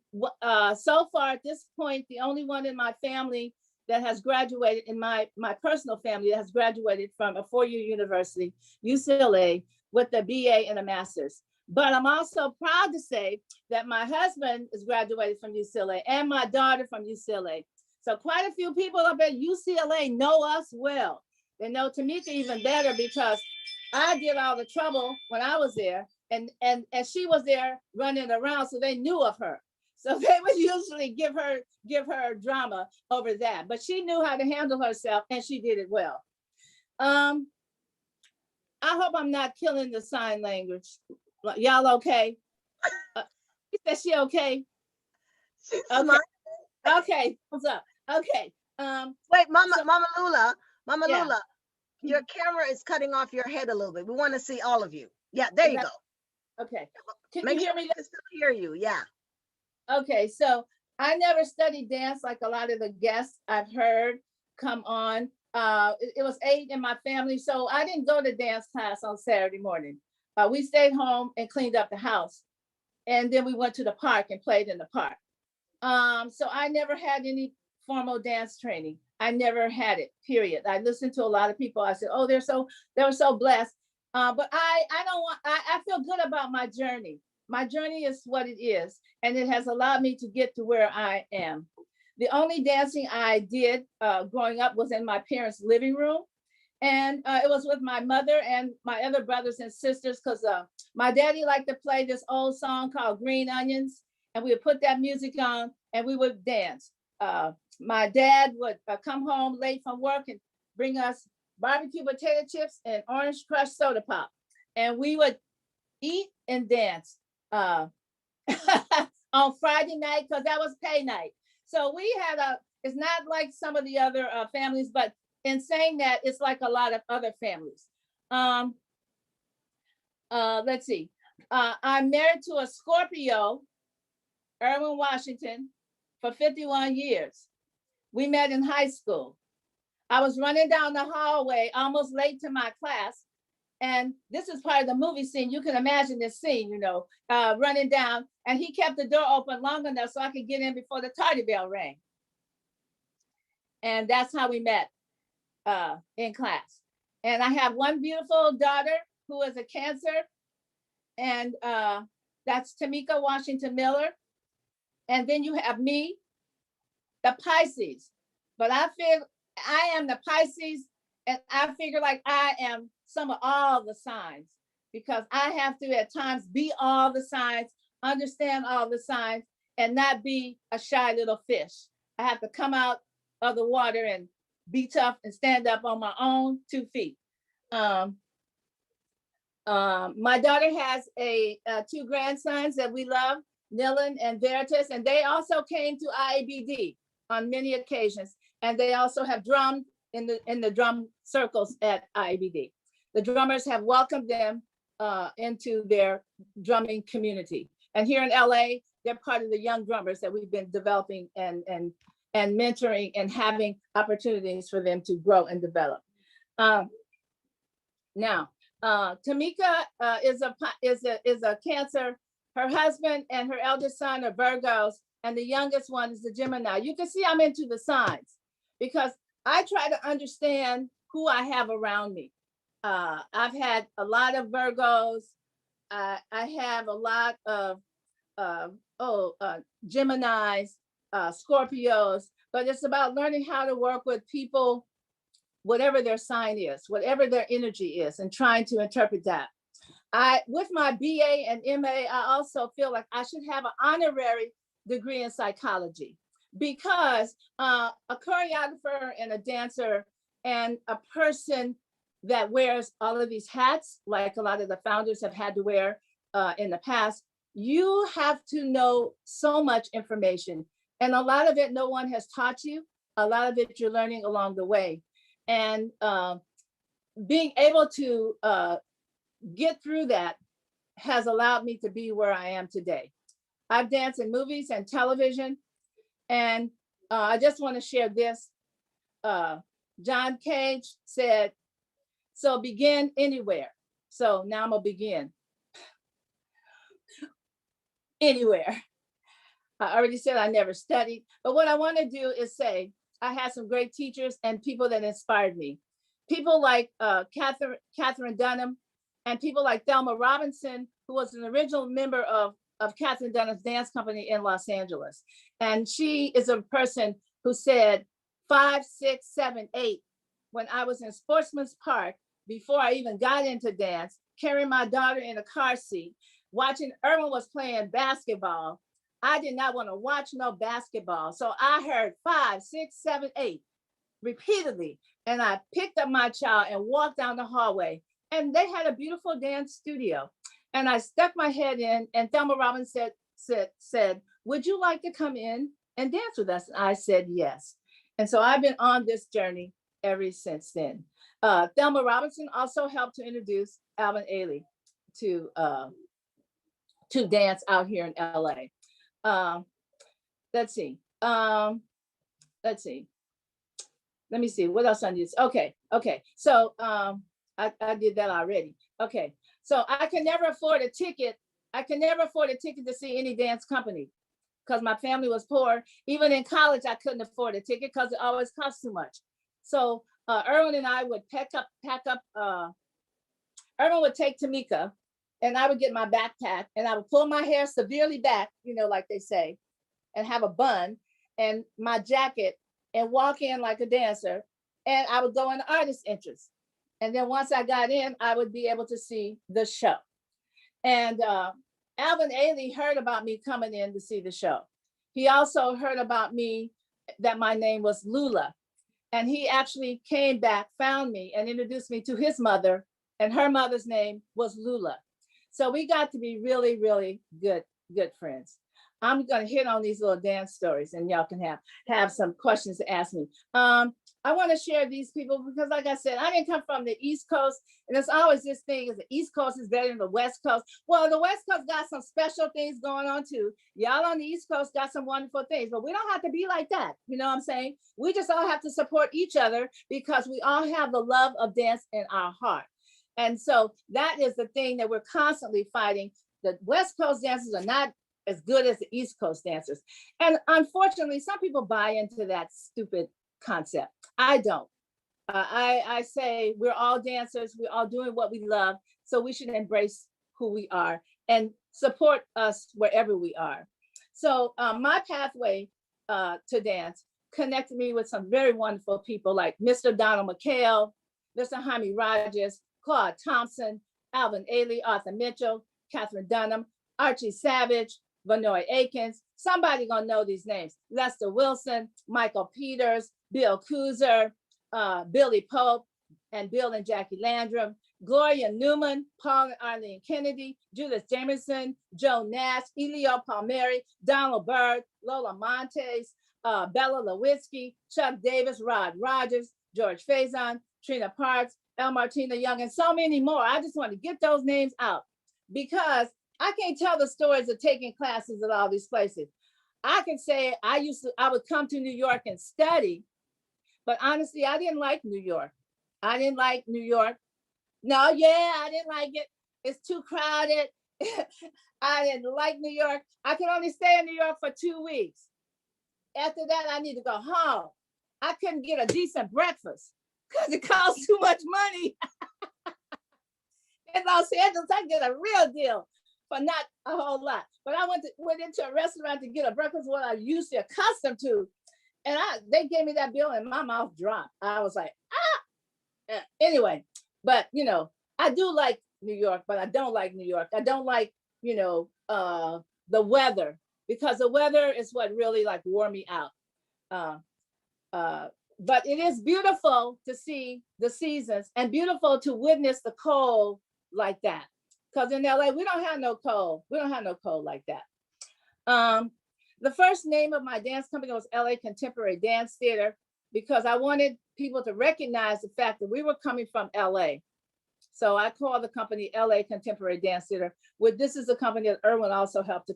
so far at this point the only one in my family that has graduated, in my personal family, that has graduated from a 4-year university, UCLA, with a BA and a master's. But I'm also proud to say that my husband is graduated from UCLA and my daughter from UCLA. So quite a few people up at UCLA know us well. They know Tamika even better because I did all the trouble when I was there, and she was there running around, so they knew of her. So they would usually give her drama over that, but she knew how to handle herself, and she did it well. I hope I'm not killing the sign language. Y'all okay? She said she okay. She's Okay. smiling. Okay, what's up? Okay. Wait, Mama so- Lula, Mama Yeah. Lula, your camera is cutting off your head a little bit. We want to see all of you. Yeah, there you go. Okay. Can Make you hear sure me? we can still hear you. Yeah. Okay, so I never studied dance like a lot of the guests I've heard come on. It was 8 in my family, so I didn't go to dance class on Saturday morning. We stayed home and cleaned up the house, and then we went to the park and played in the park. So I never had any formal dance training. I never had it, period. I listened to a lot of people. I said, oh, they were so blessed. But I feel good about my journey. My journey is what it is, and it has allowed me to get to where I am. The only dancing I did growing up was in my parents' living room. And it was with my mother and my other brothers and sisters because my daddy liked to play this old song called Green Onions. And we would put that music on and we would dance. My dad would come home late from work and bring us barbecue potato chips and orange crushed soda pop. And we would eat and dance on Friday night because that was pay night. So we had it's not like some of the other families, but in saying that, it's like a lot of other families. Let's see. I'm married to a Scorpio, Erwin Washington, for 51 years. We met in high school. I was running down the hallway, almost late to my class. And this is part of the movie scene. You can imagine this scene, running down. And he kept the door open long enough so I could get in before the tardy bell rang. And that's how we met in class. And I have one beautiful daughter who is a Cancer. And that's Tamika Washington Miller. And then you have me, the Pisces. But I feel I am the Pisces, and I figure like I am some of all the signs because I have to at times be all the signs, understand all the signs, and not be a shy little fish. I have to come out of the water and be tough and stand up on my own 2 feet. My daughter has 2 grandsons that we love, Nilan and Veritas, and they also came to IABD on many occasions, and they also have drummed in the drum circles at IABD. the drummers have welcomed them into their drumming community. And here in LA, they're part of the young drummers that we've been developing and mentoring and having opportunities for them to grow and develop. Now, Tamika is a Cancer. Her husband and her eldest son are Virgos, and the youngest one is the Gemini. You can see I'm into the signs because I try to understand who I have around me. I've had a lot of Virgos. I have a lot of Geminis, Scorpios, but it's about learning how to work with people, whatever their sign is, whatever their energy is, and trying to interpret that. With my BA and MA, I also feel like I should have an honorary degree in psychology because a choreographer and a dancer and a person that wears all of these hats, like a lot of the founders have had to wear in the past, you have to know so much information. And a lot of it, no one has taught you. A lot of it, you're learning along the way. And being able to get through that has allowed me to be where I am today. I've danced in movies and television. And I just want to share this. John Cage said, so begin anywhere. So now I'm gonna begin. Anywhere. I already said I never studied, but what I want to do is say I had some great teachers and people that inspired me. People like Catherine Dunham and people like Thelma Robinson, who was an original member of Catherine Dunham's dance company in Los Angeles. And she is a person who said 5, 6, 7, 8, when I was in Sportsman's Park, before I even got into dance, carrying my daughter in a car seat, watching Irwin was playing basketball. I did not want to watch no basketball. So I heard 5, 6, 7, 8 repeatedly. And I picked up my child and walked down the hallway. And they had a beautiful dance studio. And I stuck my head in, and Thelma Robinson said, would you like to come in and dance with us? And I said, yes. And so I've been on this journey ever since then. Thelma Robinson also helped to introduce Alvin Ailey to dance out here in LA. Let's see. Let me see what else I need. Okay. So I did that already. Okay. So I can never afford a ticket. I can never afford a ticket to see any dance company because my family was poor. Even in college, I couldn't afford a ticket because it always cost too much. So Erwin and I would pack up. Erwin would take Tamika, and I would get my backpack, and I would pull my hair severely back, like they say, and have a bun and my jacket and walk in like a dancer. And I would go in the artist entrance. And then once I got in, I would be able to see the show. And Alvin Ailey heard about me coming in to see the show. He also heard about me, that my name was Lula. And he actually came back, found me, and introduced me to his mother, and her mother's name was Lula. So we got to be really, really good friends. I'm gonna hit on these little dance stories, and y'all can have some questions to ask me. I want to share these people because, like I said, I didn't come from the East Coast, and there's always this thing: is the East Coast is better than the West Coast. Well, the West Coast got some special things going on too. Y'all on the East Coast got some wonderful things, but we don't have to be like that. You know what I'm saying? We just all have to support each other because we all have the love of dance in our heart. And so that is the thing that we're constantly fighting. The West Coast dancers are not as good as the East Coast dancers. And unfortunately, some people buy into that stupid concept. I don't. I say we're all dancers. We're all doing what we love. So we should embrace who we are and support us wherever we are. So my pathway to dance connected me with some very wonderful people like Mr. Donald McHale, Mr. Jaime Rogers, Claude Thompson, Alvin Ailey, Arthur Mitchell, Catherine Dunham, Archie Savage, Vanoy Akins. Somebody gonna know these names. Lester Wilson, Michael Peters, Bill Kuzer, Billy Pope, and Bill and Jackie Landrum, Gloria Newman, Paul and Arlene Kennedy, Judith Jameson, Joe Nash, Elio Palmieri, Donald Byrd, Lola Montes, Bella Lewinsky, Chuck Davis, Rod Rogers, George Faison, Trina Parks, El Martina Young, and so many more. I just want to get those names out because I can't tell the stories of taking classes at all these places. I can say I would come to New York and study, but honestly, I didn't like New York. I didn't like New York. No, yeah, I didn't like it. It's too crowded. I didn't like New York. I could only stay in New York for 2 weeks. After that, I need to go home. I couldn't get a decent breakfast because it costs too much money. In Los Angeles, I get a real deal for not a whole lot. But I went into a restaurant to get a breakfast what I used to accustomed to. And they gave me that bill and my mouth dropped. I was like, ah. Anyway, but I do like New York, but I don't like New York. I don't like, the weather, because the weather is what really like wore me out. But it is beautiful to see the seasons and beautiful to witness the cold like that. Because in LA, we don't have no cold. We don't have no cold like that. The first name of my dance company was LA Contemporary Dance Theater because I wanted people to recognize the fact that we were coming from LA. So I called the company LA Contemporary Dance Theater. This is a company that Erwin also helped to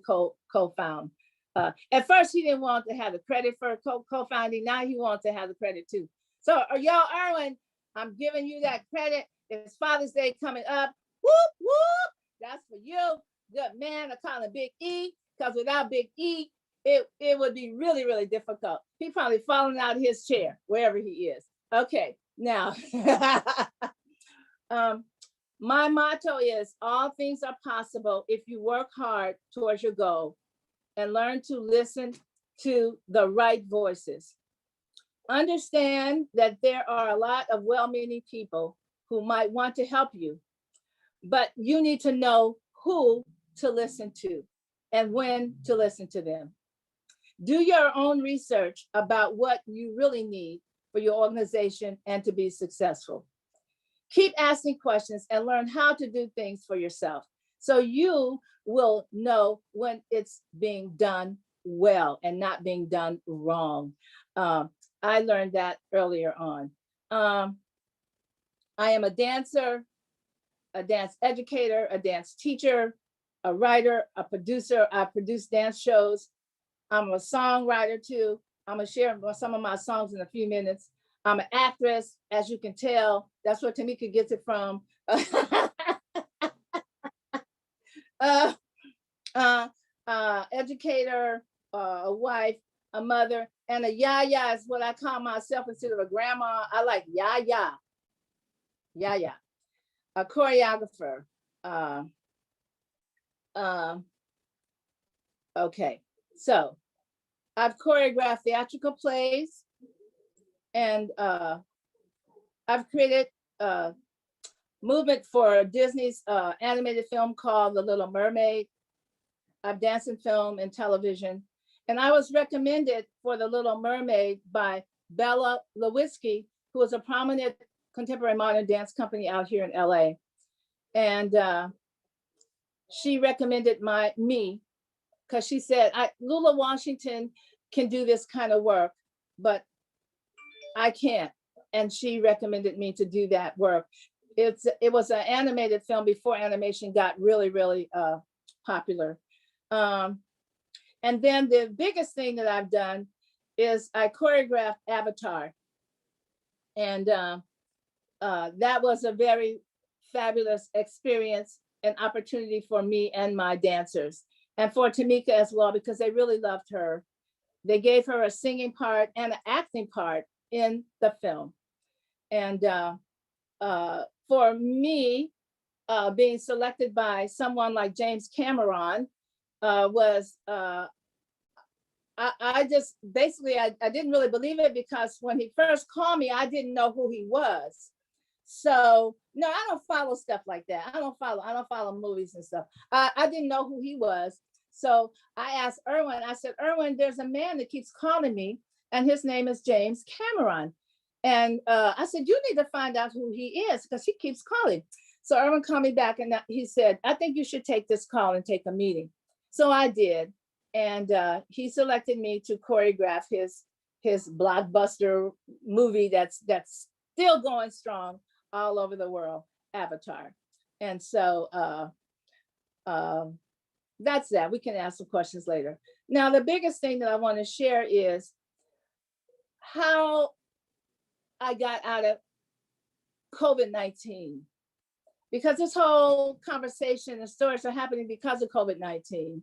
co-found. At first, he didn't want to have the credit for co-founding. Now he wants to have the credit too. So, Erwin, I'm giving you that credit. It's Father's Day coming up. Whoop, whoop. That's for you. Good man. I call him Big E, because without Big E, it would be really, really difficult. He probably falling out of his chair, wherever he is. Okay, now, my motto is all things are possible if you work hard towards your goal and learn to listen to the right voices. Understand that there are a lot of well-meaning people who might want to help you, but you need to know who to listen to and when to listen to them. Do your own research about what you really need for your organization and to be successful. Keep asking questions and learn how to do things for yourself so you will know when it's being done well and not being done wrong. I learned that earlier on. I am a dancer, a dance educator, a dance teacher, a writer, a producer. I produce dance shows. I'm a songwriter too. I'm gonna share some of my songs in a few minutes. I'm an actress, as you can tell. That's where Tamika gets it from. Educator, a wife, a mother, and a yaya is what I call myself instead of a grandma. I like yaya. Yaya. A choreographer. Okay, so I've choreographed theatrical plays, and I've created a movement for Disney's animated film called The Little Mermaid. I've danced in film and television, and I was recommended for The Little Mermaid by Bella Lewinsky, who is a prominent contemporary modern dance company out here in LA. And she recommended me because she said, Lula Washington can do this kind of work, but I can't. And she recommended me to do that work. It was an animated film before animation got really, really popular. And then the biggest thing that I've done is I choreographed Avatar. And that was a very fabulous experience and opportunity for me and my dancers, and for Tamika as well, because they really loved her. They gave her a singing part and an acting part in the film. And for me, being selected by someone like James Cameron was, I just basically, I didn't really believe it, because when he first called me, I didn't know who he was. So no, I don't follow stuff like that. I don't follow movies and stuff. I didn't know who he was. So I asked Erwin, I said, Erwin, there's a man that keeps calling me, and his name is James Cameron. And I said, you need to find out who he is, because he keeps calling. So Erwin called me back, and he said, I think you should take this call and take a meeting. So I did. And he selected me to choreograph his blockbuster movie that's still going strong all over the world, Avatar. And so that's that. We can ask some questions later. Now, the biggest thing that I want to share is how I got out of COVID-19, because this whole conversation and stories are happening because of COVID-19.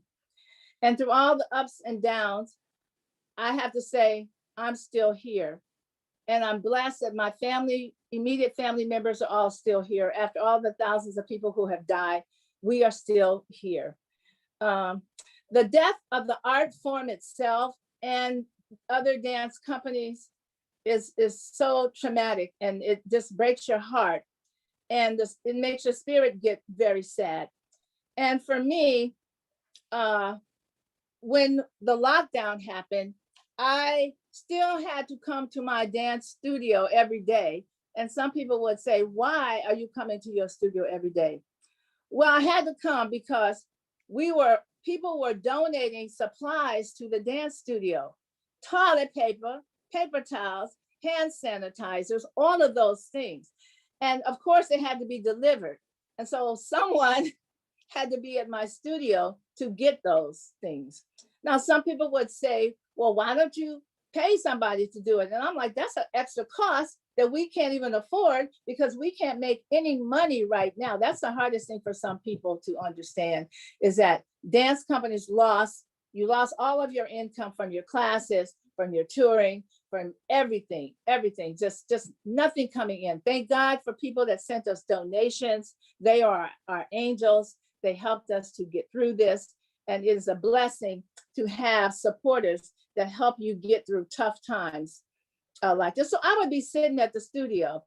And through all the ups and downs, I have to say, I'm still here. And I'm blessed that my family, immediate family members are all still here. After all the thousands of people who have died, we are still here. The death of the art form itself and other dance companies is so traumatic, and it just breaks your heart, and it makes your spirit get very sad. And for me, when the lockdown happened, I still had to come to my dance studio every day. And some people would say, why are you coming to your studio every day? Well, I had to come because people were donating supplies to the dance studio: toilet paper, paper towels, hand sanitizers, all of those things. And of course, they had to be delivered. And so someone had to be at my studio to get those things. Now, some people would say, well, why don't you pay somebody to do it? And I'm like, that's an extra cost that we can't even afford, because we can't make any money right now. That's the hardest thing for some people to understand, is that dance companies you lost all of your income from your classes, from your touring, from everything, just nothing coming in. Thank God for people that sent us donations. They are our angels. They helped us to get through this. And it is a blessing to have supporters that help you get through tough times like this. So I would be sitting at the studio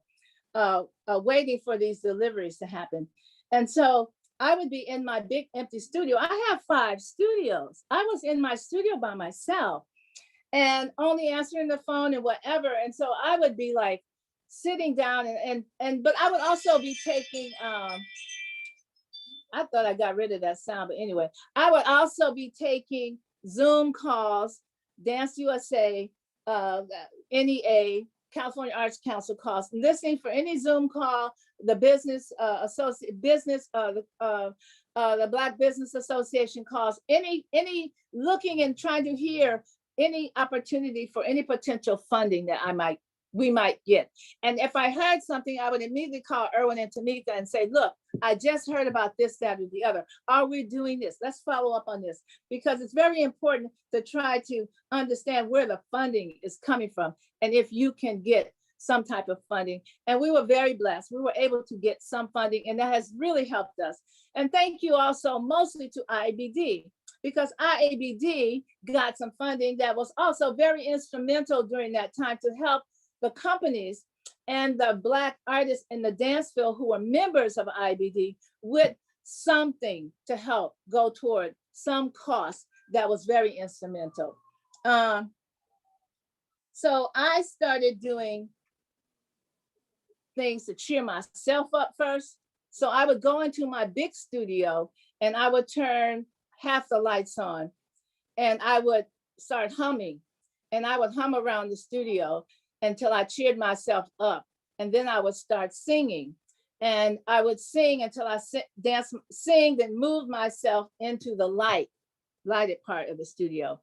waiting for these deliveries to happen. And so I would be in my big empty studio. I have 5 studios. I was in my studio by myself and only answering the phone and whatever. And so I would be like sitting down but I would also be taking, I thought I got rid of that sound, but anyway, I would also be taking Zoom calls, Dance USA, NEA, California Arts Council calls, listening for any Zoom call, the the Black Business Association calls, any looking and trying to hear any opportunity for any potential funding that we might get. And if I heard something, I would immediately call Erwin and Tamika and say, look, I just heard about this, that, or the other. Are we doing this? Let's follow up on this, because it's very important to try to understand where the funding is coming from and if you can get some type of funding. And we were very blessed. We were able to get some funding, and that has really helped us. And thank you also mostly to IABD, because IABD got some funding that was also very instrumental during that time to help the companies and the Black artists in the dance field who were members of IBD with something to help go toward some cost that was very instrumental. So I started doing things to cheer myself up first. So I would go into my big studio and I would turn half the lights on and I would start humming, and I would hum around the studio until I cheered myself up. And then I would start singing, and I would sing until I sing, then move myself into the lighted part of the studio.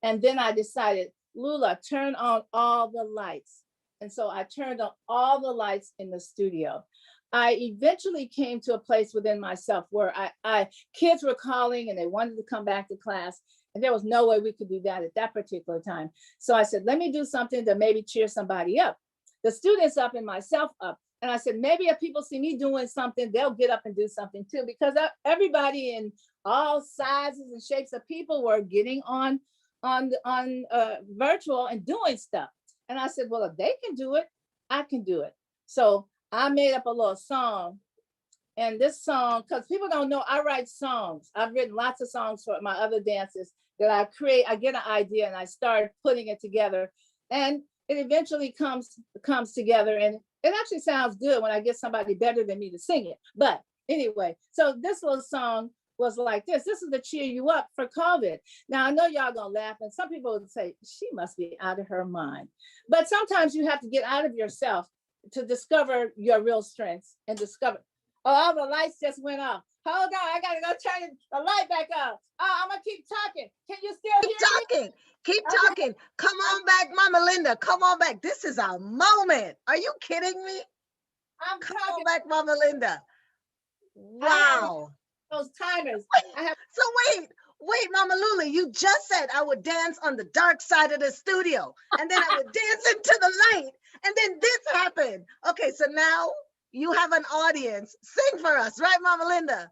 And then I decided, Lula, turn on all the lights. And so I turned on all the lights in the studio. I eventually came to a place within myself where kids were calling and they wanted to come back to class. And there was no way we could do that at that particular time. So I said, let me do something to maybe cheer somebody up. The students up and myself up. And I said, maybe if people see me doing something, they'll get up and do something too, because everybody in all sizes and shapes of people were getting on virtual and doing stuff. And I said, well, if they can do it, I can do it. So I made up a little song. And this song, because people don't know, I write songs. I've written lots of songs for my other dances that I create. I get an idea and I start putting it together. And it eventually comes together. And it actually sounds good when I get somebody better than me to sing it. But anyway, so this little song was like this. This is to cheer you up for COVID. Now, I know y'all gonna laugh, and some people would say, she must be out of her mind. But sometimes you have to get out of yourself to discover your real strengths and discover. Oh, all the lights just went off. Hold on, I gotta go turn the light back up. Oh, I'm gonna keep talking. Can you still Keep hear me? talking. Keep Okay. talking. Come on back, Mama Linda. Come on back. This is our moment. Are you kidding me? I'm Come talking. on back, Mama Linda. I have Wow. those timers. I have So wait, Mama Lula, you just said I would dance on the dark side of the studio, and then I would dance into the light, and then this happened. Okay, so now you have an audience. Sing for us, right, Mama Linda?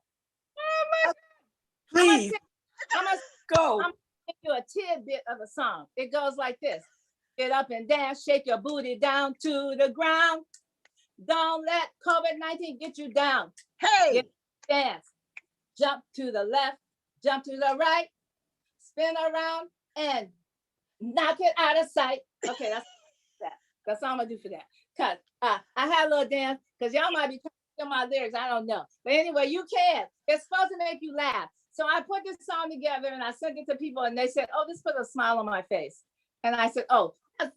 Please, I'm gonna go. give you a tidbit of a song. It goes like this: get up and dance, shake your booty down to the ground. Don't let COVID-19 get you down. Hey, Get dance. Jump to the left, jump to the right, spin around, and knock it out of sight. Okay, that's that. That's all I'm gonna do for that. Cause I had a little dance, cause y'all might be talking my lyrics. I don't know. But anyway, you can. It's supposed to make you laugh. So I put this song together and I sent it to people and they said, oh, this put a smile on my face. And I said, oh,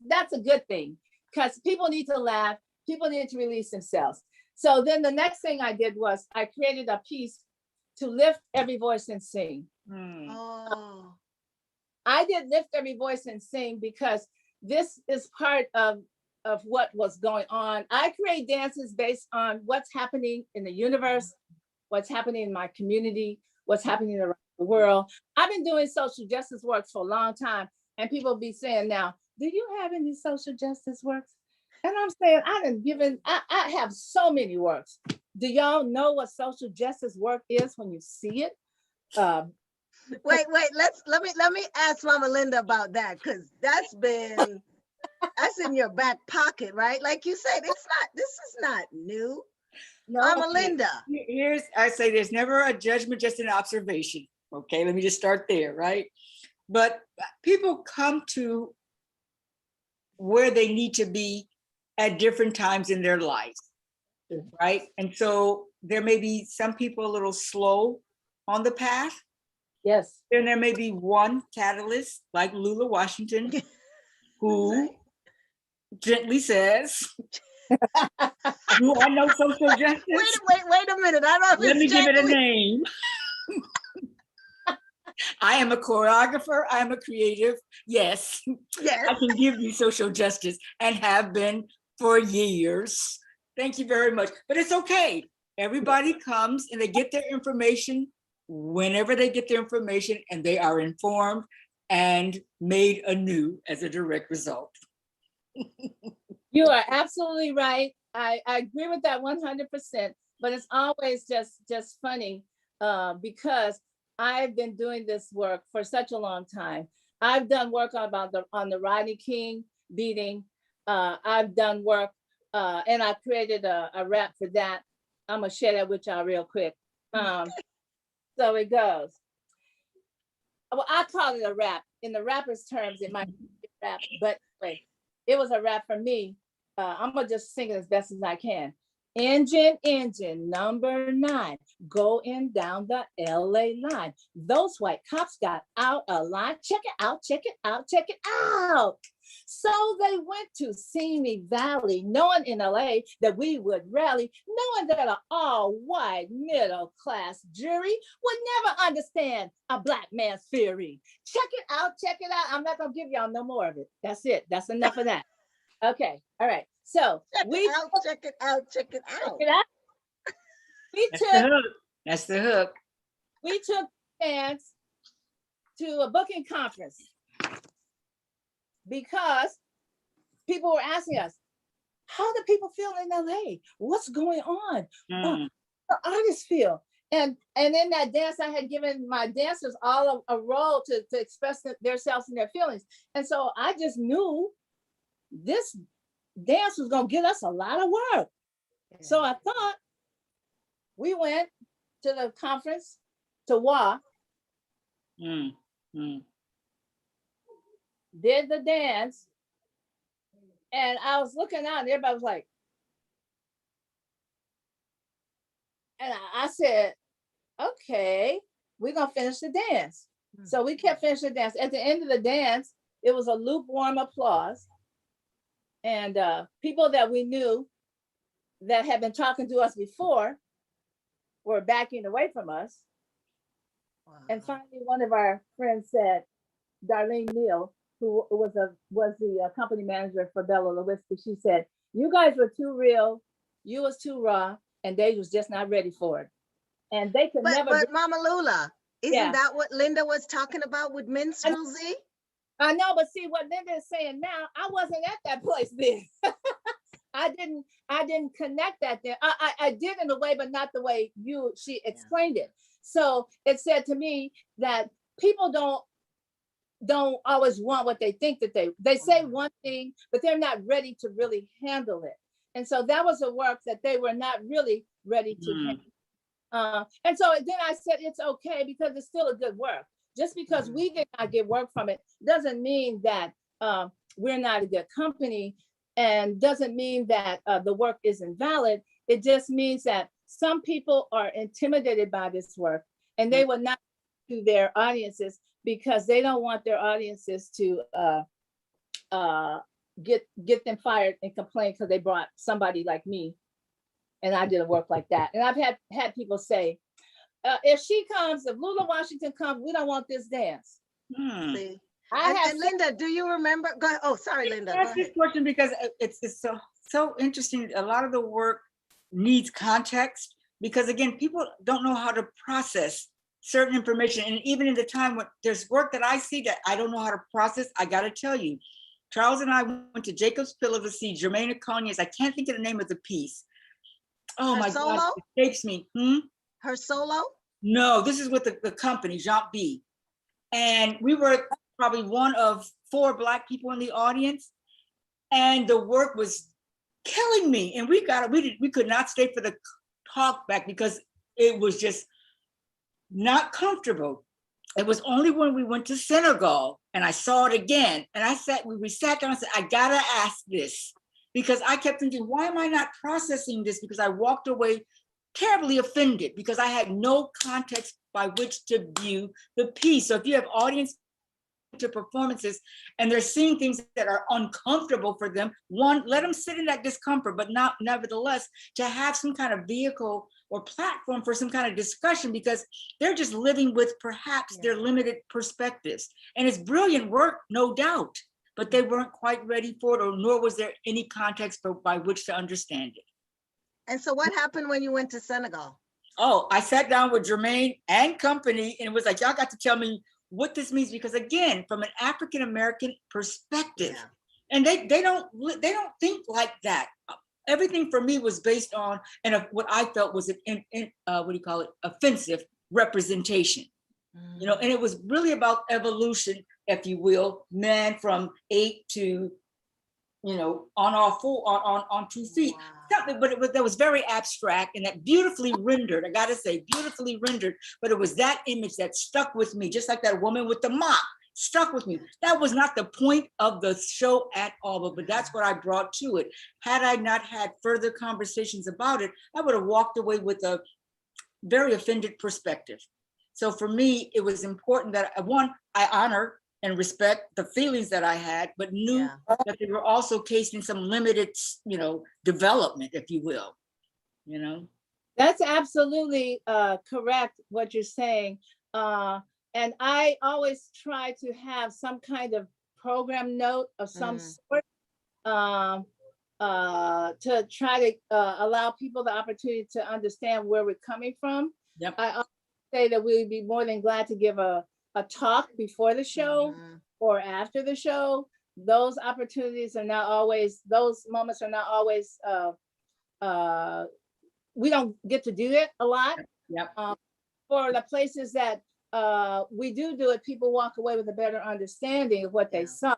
that's a good thing. Because people need to laugh. People need to release themselves. So then the next thing I did was I created a piece to lift every voice and sing. oh, I did lift every voice and sing because this is part of what was going on. I create dances based on what's happening in the universe, what's happening in my community, what's happening around the world. I've been doing social justice work for a long time, and people be saying now, do you have any social justice works? And I'm saying, I have so many works. Do y'all know what social justice work is when you see it? wait, let me ask Mama Linda about that, because that's in your back pocket, right? Like you said, this is not new. No, Mama Linda. I say there's never a judgment, just an observation. Okay, let me just start there, right? But people come to where they need to be at different times in their lives, right? And so there may be some people a little slow on the path. yes. Then there may be one catalyst like Lula Washington, who gently says, do I know social justice? Wait a minute. I don't know if Let me it's give it a gently. name. I am a choreographer. I'm a creative. Yes, Yes. I can give you social justice and have been for years. Thank you very much. But it's okay. Everybody comes and they get their information whenever they get their information, and they are informed and made anew as a direct result. You are absolutely right. I agree with that 100%, but it's always just funny because I've been doing this work for such a long time. I've done work on the Rodney King beating. I've done work and I created a rap for that. I'm gonna share that with y'all real quick. So it goes. Well, I call it a rap. In the rapper's terms, it might be a rap, but anyway, it was a rap for me. I'm gonna just sing it as best as I can. Engine number 9, going down the LA line. Those white cops got out of line. Check it out, check it out, check it out. So they went to Simi Valley, knowing in LA that we would rally, knowing that an all-white middle-class jury would never understand a black man's theory. Check it out, check it out. I'm not gonna give y'all no more of it. That's it. That's enough of that. Okay, all right. So Check it out. check it out. That's the hook. We took dance to a booking conference because people were asking us, how do people feel in LA? What's going on? How do artists feel? And in that dance, I had given my dancers all a role to express themselves and their feelings. And so I just knew this dance was gonna get us a lot of work. So I thought we went to the conference to WA, did the dance, and I was looking out and everybody was like, and I said, okay, we're gonna finish the dance. So we kept finishing the dance. At the end of the dance, it was a lukewarm applause. And people that we knew that had been talking to us before were backing away from us. And finally, one of our friends said, Darlene Neal, who was the company manager for Bella Lewinsky, she said, "You guys were too real, you was too raw, and they was just not ready for it." And they could never. But Mama Lula, isn't Yeah. that what Linda was talking about with minstrelsy? I know, but see what Linda is saying now, I wasn't at that place then. I didn't connect that there. I did in a way, but not the way she explained it. So it said to me that people don't always want what they think that they say one thing, but they're not ready to really handle it. And so that was a work that they were not really ready to handle. And so then I said, it's okay because it's still a good work. Just because we did not get work from it doesn't mean that we're not a good company, and doesn't mean that the work isn't valid. It just means that some people are intimidated by this work and they will not to their audiences because they don't want their audiences to get them fired and complain because they brought somebody like me and I did a work like that. And I've had people say, if Lula Washington comes, we don't want this dance. See? And Linda, do you remember? Go ahead. Oh, sorry, Linda. Ask this question because it's so interesting. A lot of the work needs context because again, people don't know how to process certain information. And even in the time when there's work that I see that I don't know how to process, I got to tell you, Charles and I went to Jacob's Pillow to see Jermaine Oconye's. I can't think of the name of the piece. Oh Her my solo? God, it escapes me. Her solo? No, this is with the company, Jean B. And we were probably one of 4 Black people in the audience. And the work was killing me. And we could not stay for the talk back because it was just not comfortable. It was only when we went to Senegal and I saw it again. And we sat down and said, I gotta ask this. Because I kept thinking, why am I not processing this? Because I walked away terribly offended because I had no context by which to view the piece. So if you have audience to performances and they're seeing things that are uncomfortable for them, one, let them sit in that discomfort, but not nevertheless to have some kind of vehicle or platform for some kind of discussion because they're just living with perhaps their limited perspectives. And it's brilliant work, no doubt, but they weren't quite ready for it, or nor was there any context by which to understand it. And so what happened when you went to Senegal? Oh, I sat down with Jermaine and company and it was like, y'all got to tell me what this means, because again, from an African-American perspective, and they don't think like that. Everything for me was based on, and what I felt was offensive representation. You know, and it was really about evolution, if you will, man from 8 to, on 2 feet. Wow. Something, but that was very abstract and that beautifully rendered. I gotta say, beautifully rendered. But it was that image that stuck with me, just like that woman with the mop stuck with me. That was not the point of the show at all, but that's what I brought to it. Had I not had further conversations about it, I would have walked away with a very offended perspective. So for me, it was important that I honor and respect the feelings that I had, but knew that they were also cased in some limited, development, if you will, That's absolutely correct what you're saying. And I always try to have some kind of program note of some sort to try to allow people the opportunity to understand where we're coming from. Yep. I always say that we would be more than glad to give a talk before the show or after the show. Those opportunities are not always, those moments are not always, we don't get to do it a lot. Yep. For the places that we do it, people walk away with a better understanding of what they saw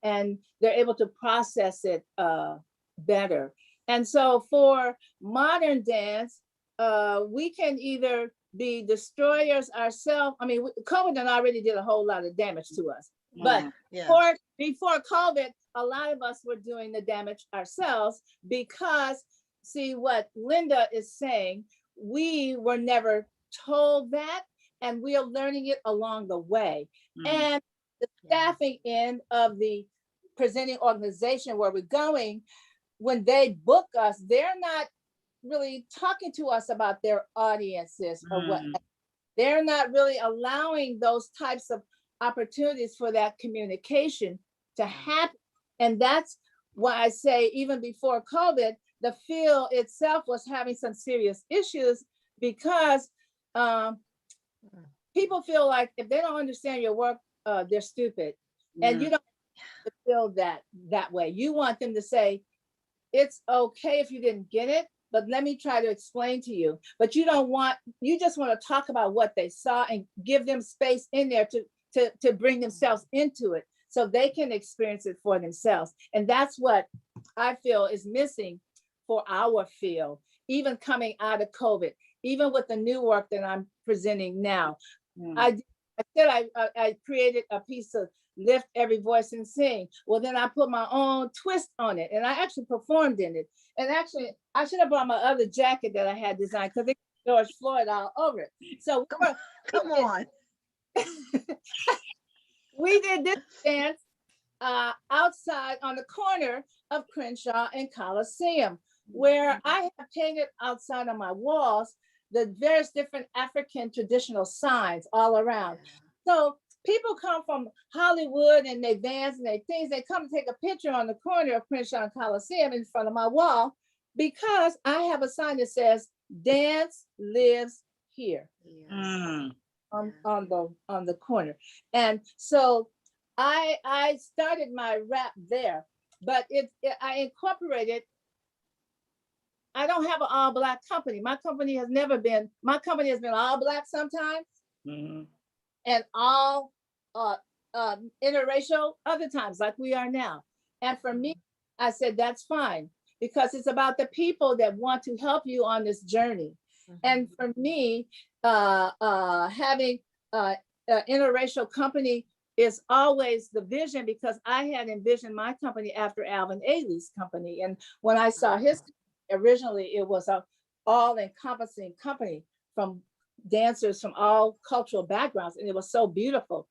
and they're able to process it better. And so for modern dance, we can either be destroyers ourselves. I mean, COVID already did a whole lot of damage to us. But before COVID, a lot of us were doing the damage ourselves because, see what Linda is saying, we were never told that, and we are learning it along the way. And the staffing end of the presenting organization where we're going, when they book us, they're not really talking to us about their audiences or what. They're not really allowing those types of opportunities for that communication to happen. And that's why I say, even before COVID, the field itself was having some serious issues because people feel like if they don't understand your work, they're stupid. And you don't feel that way. You want them to say, it's okay if you didn't get it, but let me try to explain to you. But you just want to talk about what they saw and give them space in there to bring themselves into it so they can experience it for themselves. And that's what I feel is missing for our field, even coming out of COVID, even with the new work that I'm presenting now. I created a piece of Lift Every Voice and Sing. Well, then I put my own twist on it and I actually performed in it. And actually, I should have brought my other jacket that I had designed because it George Floyd all over it. So come on. We did this dance outside on the corner of Crenshaw and Coliseum, where I have painted outside on my walls the various different African traditional signs all around. So people come from Hollywood and they vans and they things, they come to take a picture on the corner of Crenshaw and Coliseum in front of my wall because I have a sign that says, dance lives here. On the corner. And so I started my rap there, but I incorporated. I don't have an all Black company. My company has been all Black sometimes, and all interracial other times, like we are now. And for me, I said that's fine because it's about the people that want to help you on this journey. And for me, having an interracial company is always the vision because I had envisioned my company after Alvin Ailey's company. And when I saw his, originally it was an all-encompassing company from dancers from all cultural backgrounds, and it was so beautiful.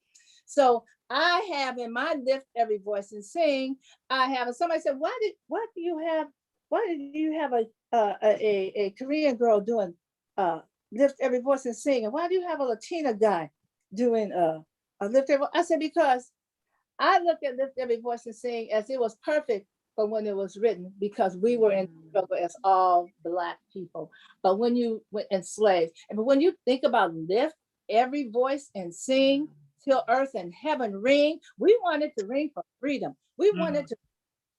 So I have in my Lift Every Voice and Sing, I have, and somebody said, why did you have a Korean girl doing Lift Every Voice and Sing, and why do you have a Latina guy doing a Lift Every Voice? I said, because I looked at Lift Every Voice and Sing as it was perfect for when it was written, because we were in struggle as all Black people. But when you went enslaved, and when you think about Lift Every Voice and Sing till earth and heaven ring, we wanted to ring for freedom. We wanted to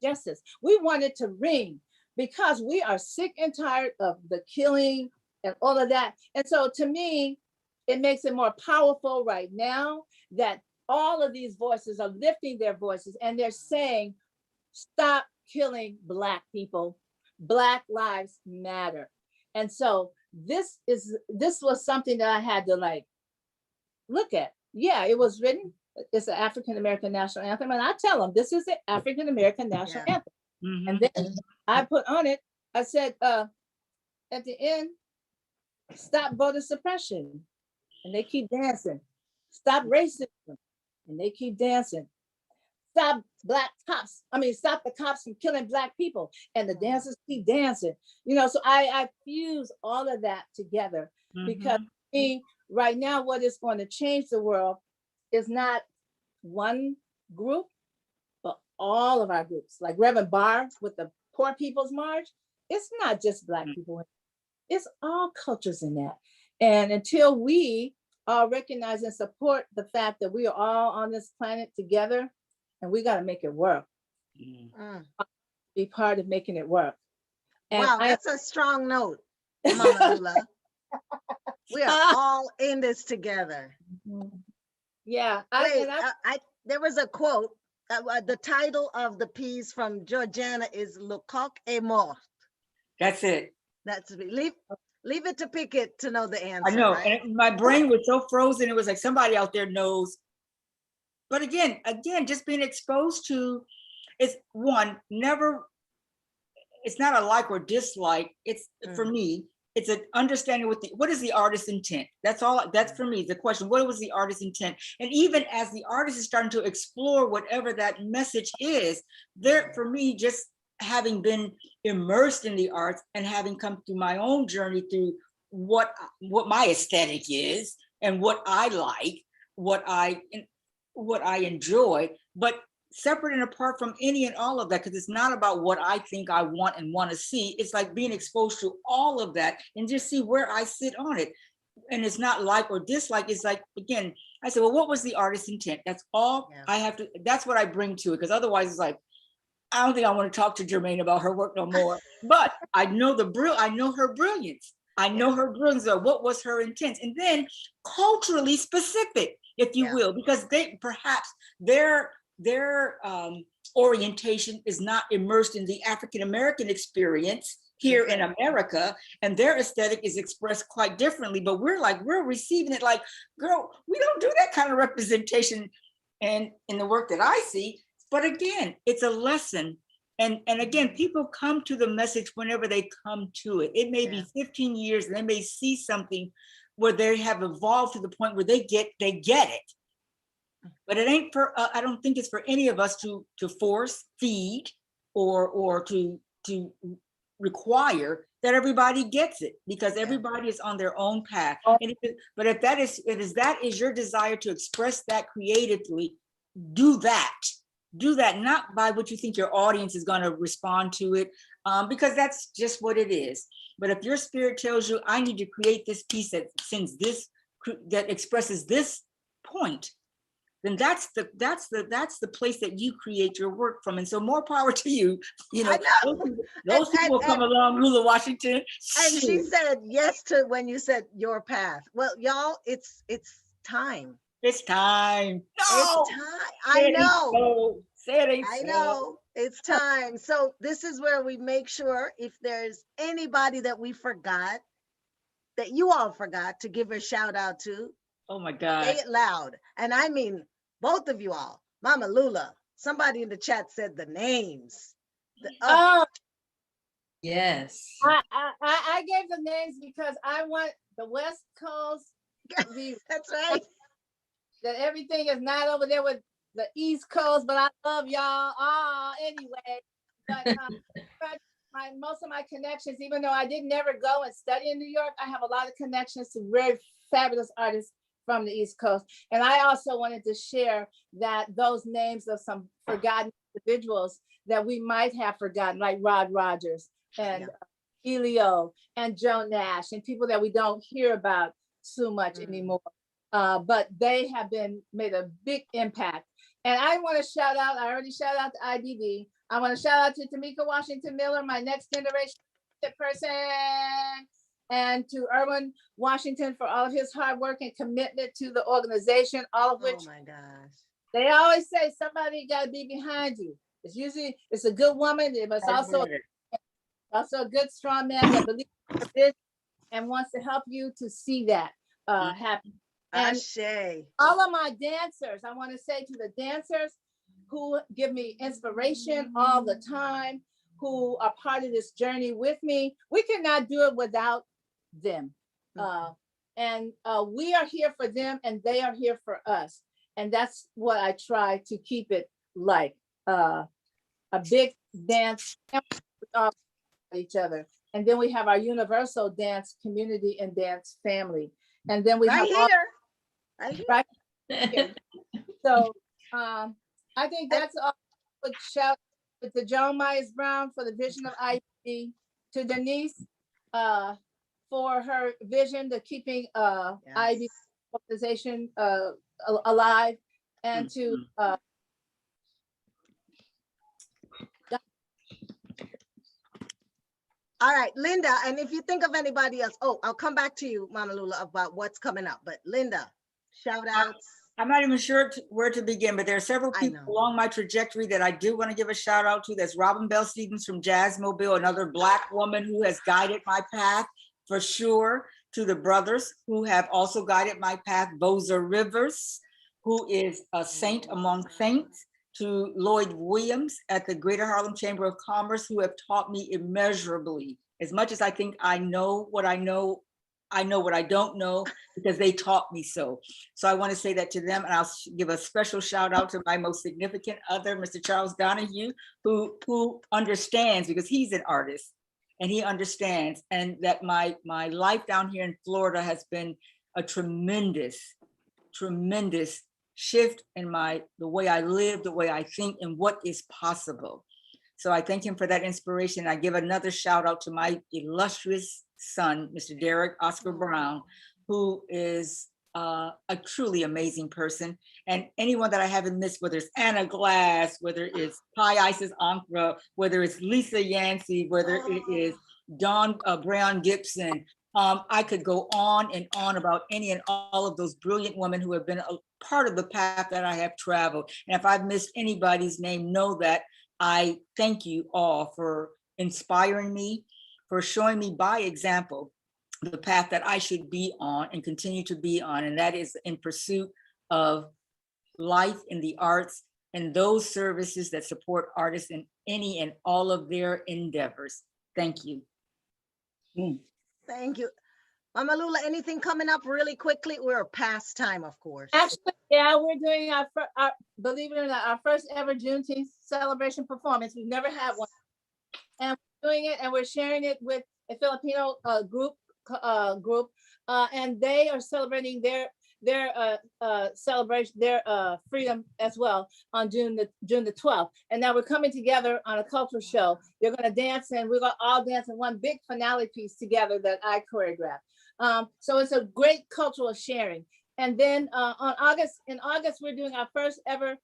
justice. We wanted to ring because we are sick and tired of the killing and all of that. And so to me, it makes it more powerful right now that all of these voices are lifting their voices and they're saying, stop killing Black people. Black lives matter. And so this was something that I had to like look at. Yeah, it was written. It's an African American national anthem. And I tell them, this is the African American national anthem. And then I put on it, I said, at the end, stop voter suppression. And they keep dancing. Stop racism. And they keep dancing. Stop stop the cops from killing Black people. And the dancers keep dancing. You know, so I fuse all of that together because right now, what is going to change the world is not one group, but all of our groups. Like Reverend Barr with the Poor People's March, it's not just Black people. It's all cultures in that. And until we all recognize and support the fact that we are all on this planet together, and we got to make it work. Be part of making it work. And wow, that's a strong note, Mama Lula. We are all in this together. Yeah. There was a quote. The title of the piece from Georgiana is Le Coq est mort. That's it. That's leave it to Pickett to know the answer. I know, right? and my brain was so frozen. It was like somebody out there knows. But again, just being exposed to, it's never. It's not a like or dislike. It's for me. It's an understanding what is the artist's intent. That's all. That's for me the question. What was the artist's intent? And even as the artist is starting to explore whatever that message is, there for me, just having been immersed in the arts and having come through my own journey through what my aesthetic is and what I like, what I enjoy, but separate and apart from any and all of that, because it's not about what I think I want and want to see. It's like being exposed to all of that and just see where I sit on it. And it's not like or dislike. It's like, again, I said, well, what was the artist's intent? That's all I have to, that's what I bring to it. Because otherwise it's like, I don't think I want to talk to Jermaine about her work no more. But I know I know her brilliance. I know her brilliance of what was her intent. And then culturally specific, if you will, because they perhaps their orientation is not immersed in the African-American experience here in America, and their aesthetic is expressed quite differently, but we're receiving it like, girl, we don't do that kind of representation and in the work that I see. But again, it's a lesson. And again, people come to the message whenever they come to it. It may be 15 years and they may see something where they have evolved to the point where they get it. But it ain't for, I don't think it's for any of us to force feed or to require that everybody gets it, because everybody is on their own path. And if that is your desire to express that creatively, do that, not by what you think your audience is going to respond to it, because that's just what it is. But if your spirit tells you, I need to create this piece that that expresses this point, then that's the place that you create your work from. And so more power to you. You know, those people will come along, Lula Washington. And she said yes to when you said your path. Well, y'all, it's time. It's time. No, it's time. I know. Say it ain't I so. know. It's time. So this is where we make sure if there's anybody that we forgot, that you all forgot to give a shout out to. Oh my God. Say it loud. And I mean, both of you all. Mama Lula, somebody in the chat said the names. Yes. I gave the names because I want the West Coast to be that's right. That everything is not over there with the East Coast, but I love y'all. Anyway, but most of my connections, even though I didn't ever go and study in New York, I have a lot of connections to very fabulous artists from the East Coast. And I also wanted to share that those names of some forgotten individuals that we might have forgotten, like Rod Rogers and Elio and Joe Nash, and people that we don't hear about so much anymore. But they have made a big impact. And I want to shout out, I already shout out to IDD. I want to shout out to Tamika Washington Miller, my next generation person, and to Erwin Washington for all of his hard work and commitment to the organization, all of which, oh my gosh, they always say somebody got to be behind you. It's a good woman, but it's also a good strong man that believes in this and wants to help you to see that happen. And all of my dancers, I want to say to the dancers who give me inspiration all the time, who are part of this journey with me, we cannot do it without them. And we are here for them and they are here for us. And that's what I try to keep it like, a big dance with each other. And then we have our universal dance community and dance family. And then we have right here. So I think that's all. Would shout to Joan Myers Brown for the vision of IB, to Denise for her vision to keeping IB organization alive, and to all right, Linda, and if you think of anybody else, I'll come back to you, Mama Lula, about what's coming up. But Linda, shout outs. I'm not even sure where to begin, but there are several people along my trajectory that I do want to give a shout out to. That's Robin Bell Stevens from Jazz Mobile, another Black woman who has guided my path for sure. To the brothers who have also guided my path, Boza Rivers, who is a saint among saints. To Lloyd Williams at the Greater Harlem Chamber of Commerce, who have taught me immeasurably. As much as I think I know what I know I know what I don't know because they taught me so. So I want to say that to them, and I'll give a special shout out to my most significant other, Mr. Charles Donahue, who understands, because he's an artist and he understands, and that my life down here in Florida has been a tremendous shift in the way I live, the way I think, and what is possible. So I thank him for that inspiration. I give another shout out to my illustrious son, Mr. Derek Oscar Brown, who is a truly amazing person. And anyone that I haven't missed, whether it's Anna Glass, whether it's Pi Isis Ankra, whether it's Lisa Yancey, whether it is Dawn Brown Gibson, I could go on and on about any and all of those brilliant women who have been a part of the path that I have traveled. And if I've missed anybody's name, know that I thank you all for inspiring me, for showing me by example the path that I should be on and continue to be on. And that is in pursuit of life in the arts and those services that support artists in any and all of their endeavors. Thank you. Thank you. Mama Lula, anything coming up really quickly? We're past time, of course. Actually, yeah, we're doing our believe it or not, our first ever Juneteenth celebration performance. We've never had one. And we're doing it, and we're sharing it with a Filipino group, and they are celebrating their celebration, their freedom as well on June the 12th. And now we're coming together on a cultural show. They're going to dance, and we're going to all dance in one big finale piece together that I choreographed. So it's a great cultural sharing. And then in August, we're doing our first ever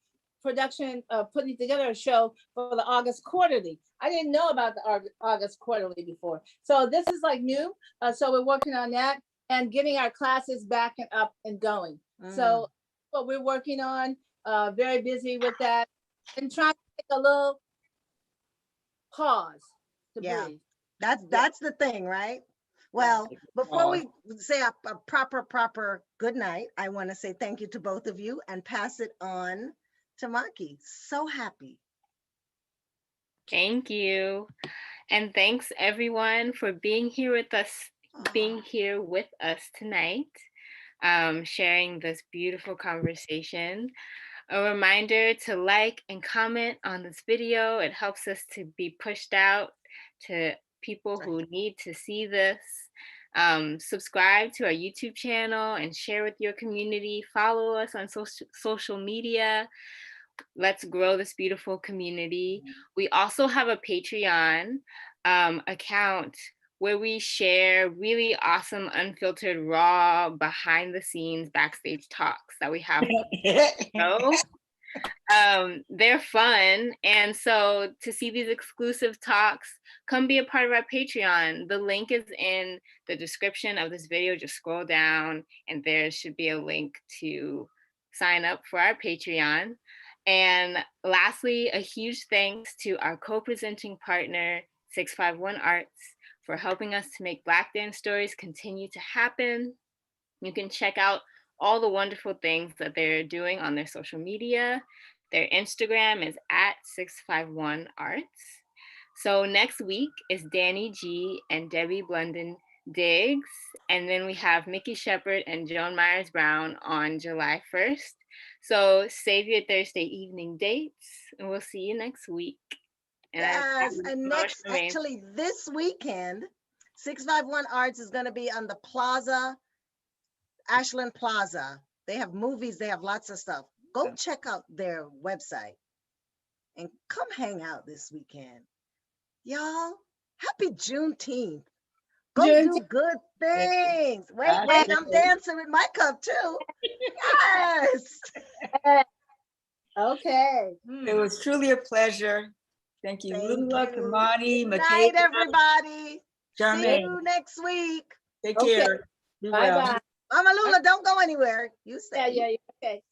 production, putting together a show for the August Quarterly. I didn't know about the August Quarterly before. So this is like new. So we're working on that and getting our classes back and up and going. So what we're working on, very busy with that, and trying to take a little pause to breathe. That's the thing, right? Well, before we say a proper good night, I want to say thank you to both of you and pass it on to Maki. So happy. Thank you. And thanks everyone for being here with us tonight, sharing this beautiful conversation. A reminder to like and comment on this video. It helps us to be pushed out to people who need to see this. Subscribe to our YouTube channel and share with your community. Follow us on social media. Let's grow this beautiful community. We also have a Patreon account where we share really awesome, unfiltered, raw, behind the scenes, backstage talks that we have. They're fun. And so to see these exclusive talks, come be a part of our Patreon. The link is in the description of this video. Just scroll down and there should be a link to sign up for our Patreon. And lastly, a huge thanks to our co-presenting partner, 651 Arts, for helping us to make Black dance stories continue to happen. You can check out all the wonderful things that they're doing on their social media. Their Instagram is @651 Arts. So next week is Danny G and Debbie Blunden Diggs. And then we have Mickey Shepard and Joan Myers Brown on July 1st. So save your Thursday evening dates, and we'll see you next week. Yes, and actually this weekend, 651 Arts is going to be on the Plaza, Ashland Plaza. They have movies, they have lots of stuff. Go check out their website and come hang out this weekend. Y'all, happy Juneteenth. Go do good things. Wait, I'm dancing with my cup too. Yes. Okay. It was truly a pleasure. Thank you, Lula, Kamani, Good night, everybody. Charmaine. See you next week. Take care. Bye-bye. Mama Lula, don't go anywhere. You stay. Yeah, okay.